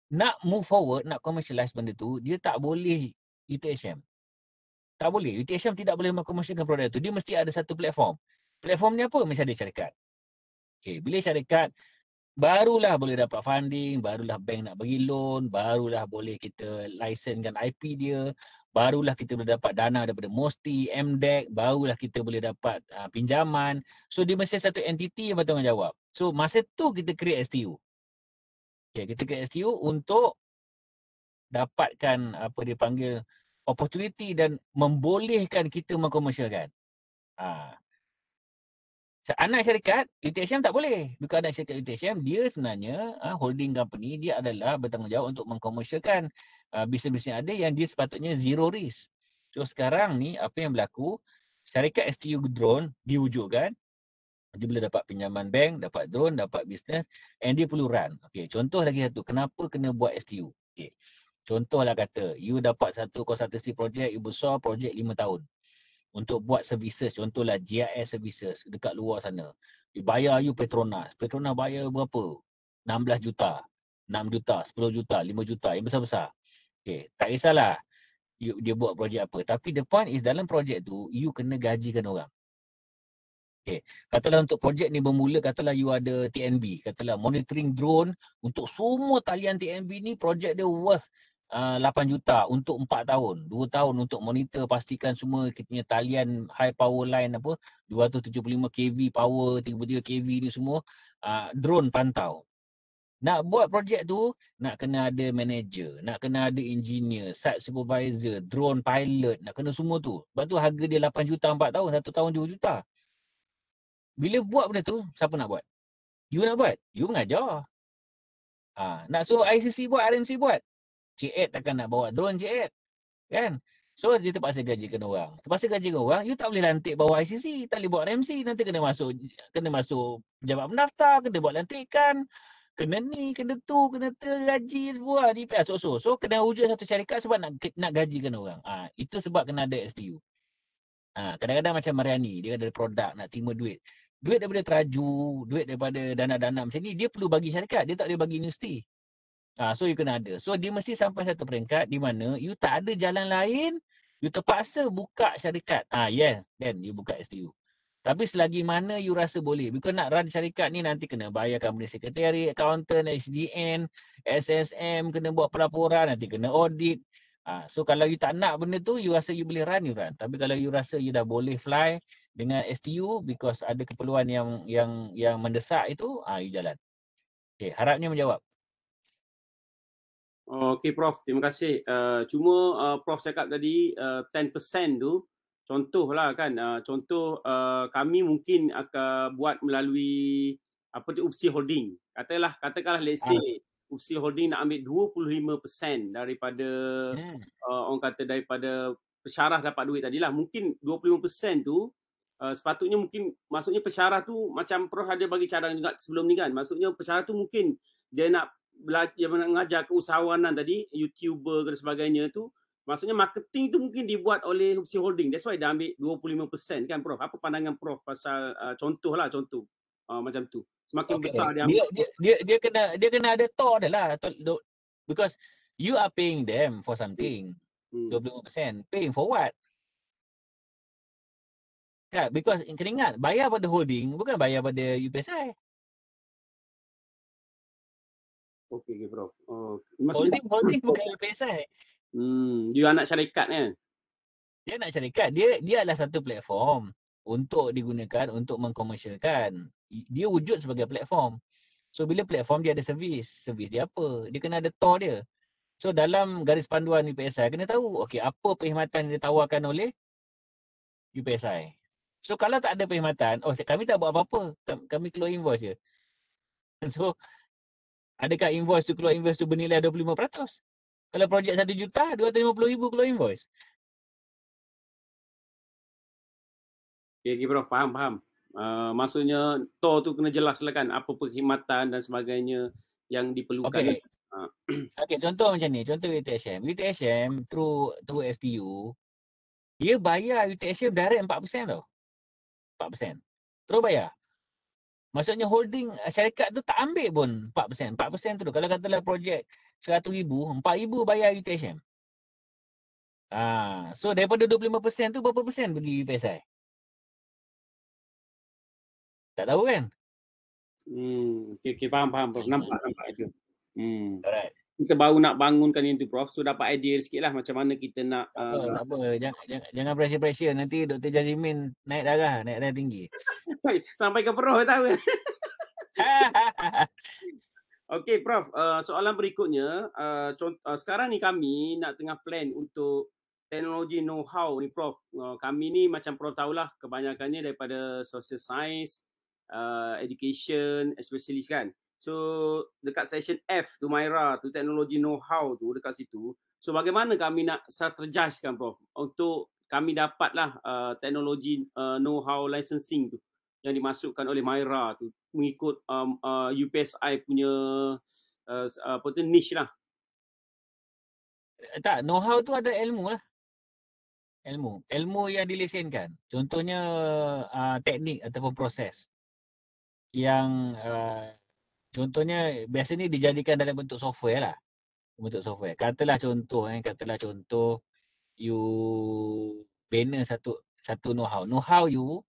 Nak move forward, nak commercialize benda tu, dia tak boleh UTHM. Tak boleh. UTHM tidak boleh mengkomersialkan produk tu. Dia mesti ada satu platform. Platform ni apa? Mesti ada syarikat. Okay, bila syarikat, barulah boleh dapat funding, barulah bank nak bagi loan, barulah boleh kita licensekan IP dia, barulah kita boleh dapat dana daripada MOSTI, MDEC, barulah kita boleh dapat pinjaman. So, dia mesti satu entiti yang bertanggungjawab. So, masa tu kita create STU. Okay, kita create STU untuk dapatkan apa dia panggil opportunity dan membolehkan kita mengkomersialkan. Anak syarikat UTHM tak boleh. Bukan anak syarikat UTHM, dia sebenarnya holding company, dia adalah bertanggungjawab untuk mengkomersialkan bisnes-bisnes yang ada yang dia sepatutnya zero risk. So sekarang ni apa yang berlaku, syarikat STU drone diwujudkan, dia boleh dapat pinjaman bank, dapat drone, dapat bisnes, and dia perlu run. Okay, contoh lagi satu, kenapa kena buat STU? Okay. Contohlah kata, you dapat satu konsultansi projek, you besar projek 5 tahun. Untuk buat services, contohlah GIS services dekat luar sana. You bayar you Petronas. Petronas bayar berapa? 16 juta, 6 juta, 10 juta, 5 juta, yang besar-besar. Okay, tak kisahlah dia buat projek apa. Tapi the point is dalam projek tu, you kena gajikan orang. Okay. Katalah untuk projek ni bermula, katalah you ada TNB, katalah monitoring drone untuk semua talian TNB ni, projek dia worth 8 juta untuk 4 tahun. 2 tahun untuk monitor, pastikan semua kita punya talian high power line apa, 275 kV power, 33 kV ni semua, drone pantau. Nak buat projek tu, nak kena ada manager, nak kena ada engineer, site supervisor, drone pilot, nak kena semua tu. Sebab tu harga dia 8 juta 4 tahun, 1 tahun 2 juta. Bila buat benda tu, siapa nak buat? You nak buat? You mengajar. Nak suruh ICC buat, RMC buat? Cik Ed takkan nak bawa drone Cik Ed. Kan? So dia terpaksa gajikan orang. Terpaksa gajikan orang, you tak boleh lantik bawah ICC, tak boleh buat RMC, nanti kena masuk pejabat pendaftar, kena buat lantikan, kena ni, kena tu, kena gaji semua di PH. So kena wujud satu syarikat sebab nak gajikan orang. Itu sebab kena ada STU. Kadang-kadang macam Mariani, dia ada produk nak terima duit. Duit daripada teraju, duit daripada dana-dana macam ni, dia perlu bagi syarikat, dia tak boleh bagi universiti. So you kena ada. So dia mesti sampai satu peringkat di mana you tak ada jalan lain, you terpaksa buka syarikat. Yes, then you buka STU. Tapi selagi mana you rasa boleh, because nak run syarikat ni nanti kena bayar company secretary, accountant, SDN, SSM, kena buat pelaporan, nanti kena audit. So kalau you tak nak benda tu, you rasa you boleh run, you run. Tapi kalau you rasa you dah boleh fly dengan STU because ada keperluan yang mendesak itu, you jalan. Okay, harapnya menjawab. Okey Prof, terima kasih. Cuma Prof cakap tadi 10% tu contohlah kan, contoh kami mungkin akan buat melalui apa tu UPSI Holding. Katakanlah let's say UPSI Holding nak ambil 25% daripada orang kata daripada pesyarah dapat duit tadilah. Mungkin 25% tu sepatutnya mungkin maksudnya pesyarah tu macam Prof ada bagi cadangan juga sebelum ni kan. Maksudnya pesyarah tu mungkin dia nak belajar mengajar keusahawanan tadi, YouTuber dan sebagainya tu, maksudnya marketing tu mungkin dibuat oleh UPSI Holding. That's why dia ambil 25% kan Prof. Apa pandangan Prof pasal contoh macam tu. Semakin besar dia ambil. Dia kena ada tor dia lah. Because you are paying them for something. 25%. Paying for what? Kan? Because kena ingat, bayar pada holding bukan bayar pada UPSI. Okey Prof. Holding bukan UPSI. Dia anak syarikat kan? Dia nak syarikat. Dia adalah satu platform untuk digunakan untuk mengkomersialkan. Dia wujud sebagai platform. So bila platform dia ada servis. Servis dia apa? Dia kena ada tor dia. So dalam garis panduan UPSI kena tahu okey apa perkhidmatan yang ditawarkan oleh UPSI. So kalau tak ada perkhidmatan, kami tak buat apa-apa. Kami keluar invoice je. So adakah invoice tu keluar invoice tu bernilai 25%? Kalau projek 1 juta, 250,000 keluar invoice. Okay, Prof. Faham. Maksudnya TOR tu kena jelas lah kan apa perkhidmatan dan sebagainya yang diperlukan. Okay, contoh macam ni. Contoh UTSM. UTSM through STU, dia bayar UTSM direct 4% tau. 4%. Terus bayar. Maksudnya holding syarikat tu tak ambil pun 4%. 4% tu kalau katalah projek 100,000, 4,000 bayar UTSM. So daripada 25% tu berapa persen pergi UPSI? Tak tahu kan? Okay, faham Prof. Nampak itu. Alright. Kita baru nak bangunkan itu Prof. So dapat idea sikit lah macam mana kita nak tak apa. Jangan pressure. Nanti Dr. Jazimin naik darah tinggi. Sampai ke Prof tahu. Okey Prof, soalan berikutnya, sekarang ni kami nak tengah plan untuk teknologi know-how ni Prof. Kami ni macam Prof tahulah kebanyakannya daripada social science, education, especially kan. So dekat section F tu Myra tu teknologi know-how tu dekat situ. So bagaimana kami nak strategizekan Prof untuk kami dapatlah teknologi know-how licensing tu yang dimasukkan oleh Myra tu mengikut UPSI punya apa tu niche lah. Tak, know-how tu ada ilmu lah. Ilmu yang dilesenkan. Contohnya teknik ataupun proses. Yang contohnya biasanya dijadikan dalam bentuk software lah. Bentuk software. Katalah contoh you bina satu know-how. Know-how you,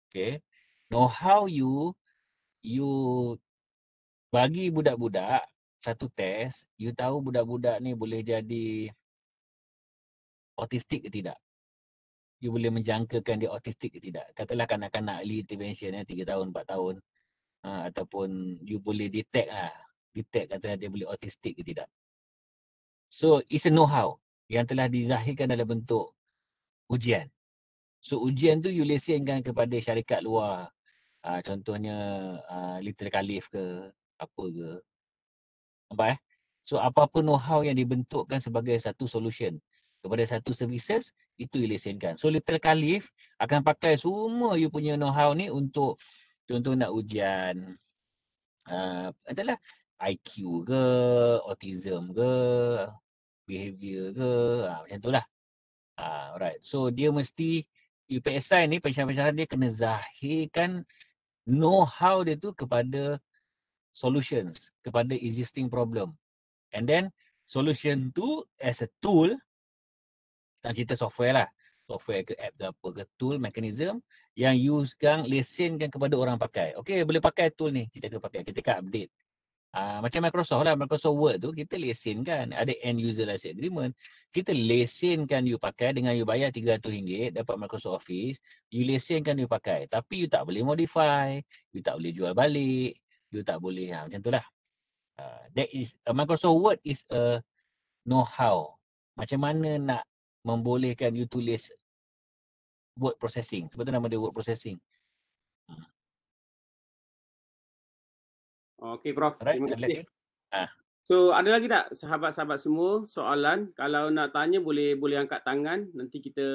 okay. Know-how you bagi budak-budak satu test, you tahu budak-budak ni boleh jadi autistik ke tidak. You boleh menjangkakan dia autistik ke tidak. Katalah kanak-kanak early intervention 3 tahun, 4 tahun. Ataupun you boleh detect katalah dia boleh autistik ke tidak. So it's a know-how yang telah dizahirkan dalam bentuk ujian. So ujian tu you lesenkan kepada syarikat luar. Contohnya Little Khalif ke apa ke. Nampak So apa-apa know-how yang dibentukkan sebagai satu solution kepada satu services, itu dilesenkan. So Little Khalif akan pakai semua you punya know-how ni untuk contoh nak ujian adalah IQ ke, autism ke, behavior ke, macam tu lah. Alright. So dia mesti UPSI ni pensyarah-pensyarah dia kena zahirkan know-how dia tu kepada solutions, kepada existing problem. And then solution tu as a tool, tak cerita software lah. Software ke app ke apa ke, tool, mechanism yang sekarang lesenkan kepada orang pakai. Okay, boleh pakai tool ni, kita akan pakai, kita akan update. Macam Microsoft lah, Microsoft Word tu kita lesenkan, ada end user license agreement, kita lesenkan you pakai dengan you bayar RM300 dapat Microsoft Office, you lesenkan you pakai, tapi you tak boleh modify, you tak boleh jual balik, you tak boleh, macam tu lah. That is, Microsoft Word is a know-how, macam mana nak membolehkan you tulis word processing, sebab tu nama dia word processing. Okey Prof, Alright, terima ada kasih. lagi? So ada lagi tak sahabat-sahabat semua soalan? Kalau nak tanya boleh angkat tangan, nanti kita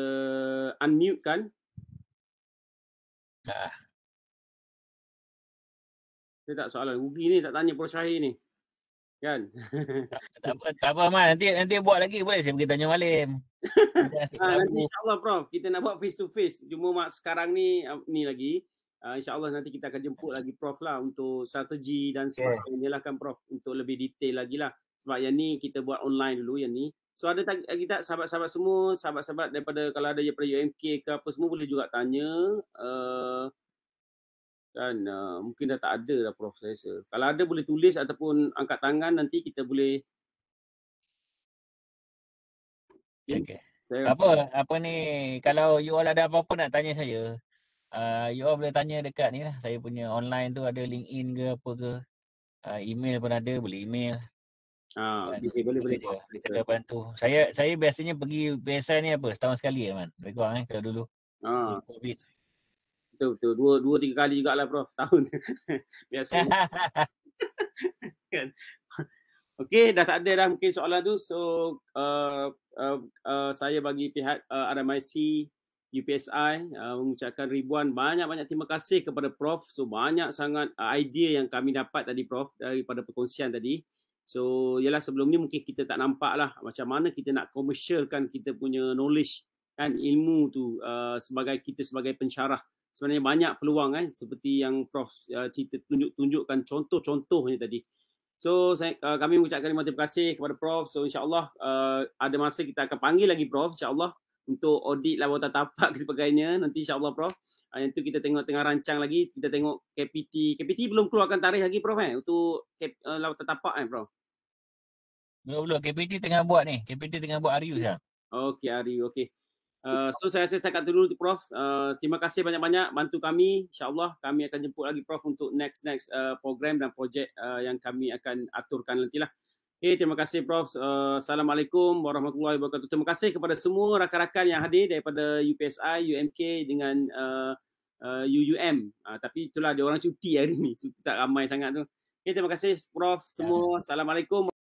unmute kan. Saya tak soalan. Rugi ni tak tanya Prof Syahir ni. Kan? Tak apa Amal, nanti buat lagi boleh, saya pergi tanya Malim. Nanti insyaAllah Prof, kita nak buat face to face. Cuma sekarang ni lagi. InsyaAllah nanti kita akan jemput lagi Prof lah untuk strategi dan sebagainya lah kan Prof, untuk lebih detail lagi lah. Sebab yang ni kita buat online dulu yang ni. So ada lagi tak sahabat-sahabat semua, sahabat-sahabat daripada kalau ada daripada UMK ke apa semua boleh juga tanya. Mungkin dah tak ada dah Prof saya rasa. Kalau ada boleh tulis ataupun angkat tangan, nanti kita boleh. Okay. Apa ni, kalau you all ada apa-apa nak tanya saya, you all boleh tanya dekat ni lah. Saya punya online tu ada LinkedIn ke apa ke. Email pun ada, boleh email. Boleh. Kita bantu. Saya biasanya pergi biasa ni apa, setahun sekali kan, lebih kurang kalau dulu. COVID. Betul. 2-3 kali jugalah Prof setahun. Biasa. Kan. Okey, dah tak ada dah mungkin soalan tu. So saya bagi pihak RMIC UPSI mengucapkan ribuan banyak terima kasih kepada Prof. So banyak sangat idea yang kami dapat tadi Prof daripada perkongsian tadi. So yalah sebelum ni mungkin kita tak nampak lah macam mana kita nak commercialkan kita punya knowledge kan, ilmu tu sebagai pensyarah. Sebenarnya banyak peluang seperti yang Prof cerita tunjukkan contoh-contohnya tadi. So kami mengucapkan terima kasih kepada Prof. So insyaAllah ada masa kita akan panggil lagi Prof insyaAllah untuk audit lawatan tapak dan sebagainya. Nanti insyaAllah Prof. Yang tu kita tengok tengah rancang lagi. Kita tengok KPT. KPT belum keluarkan tarikh lagi Prof untuk lawatan tapak Prof. Belum. KPT tengah buat ni. KPT tengah buat RU sekarang. Okey, RU. Okey. So saya rasa setakat dulu Prof. Terima kasih banyak-banyak bantu kami. InsyaAllah kami akan jemput lagi Prof untuk next program dan projek yang kami akan aturkan nantilah. Okay, terima kasih Prof. Assalamualaikum warahmatullahi wabarakatuh. Terima kasih kepada semua rakan-rakan yang hadir daripada UPSI, UMK dengan UUM. Tapi itulah dia orang cuti hari ni. Tak ramai sangat tu. Okay, terima kasih Prof semua. Assalamualaikum.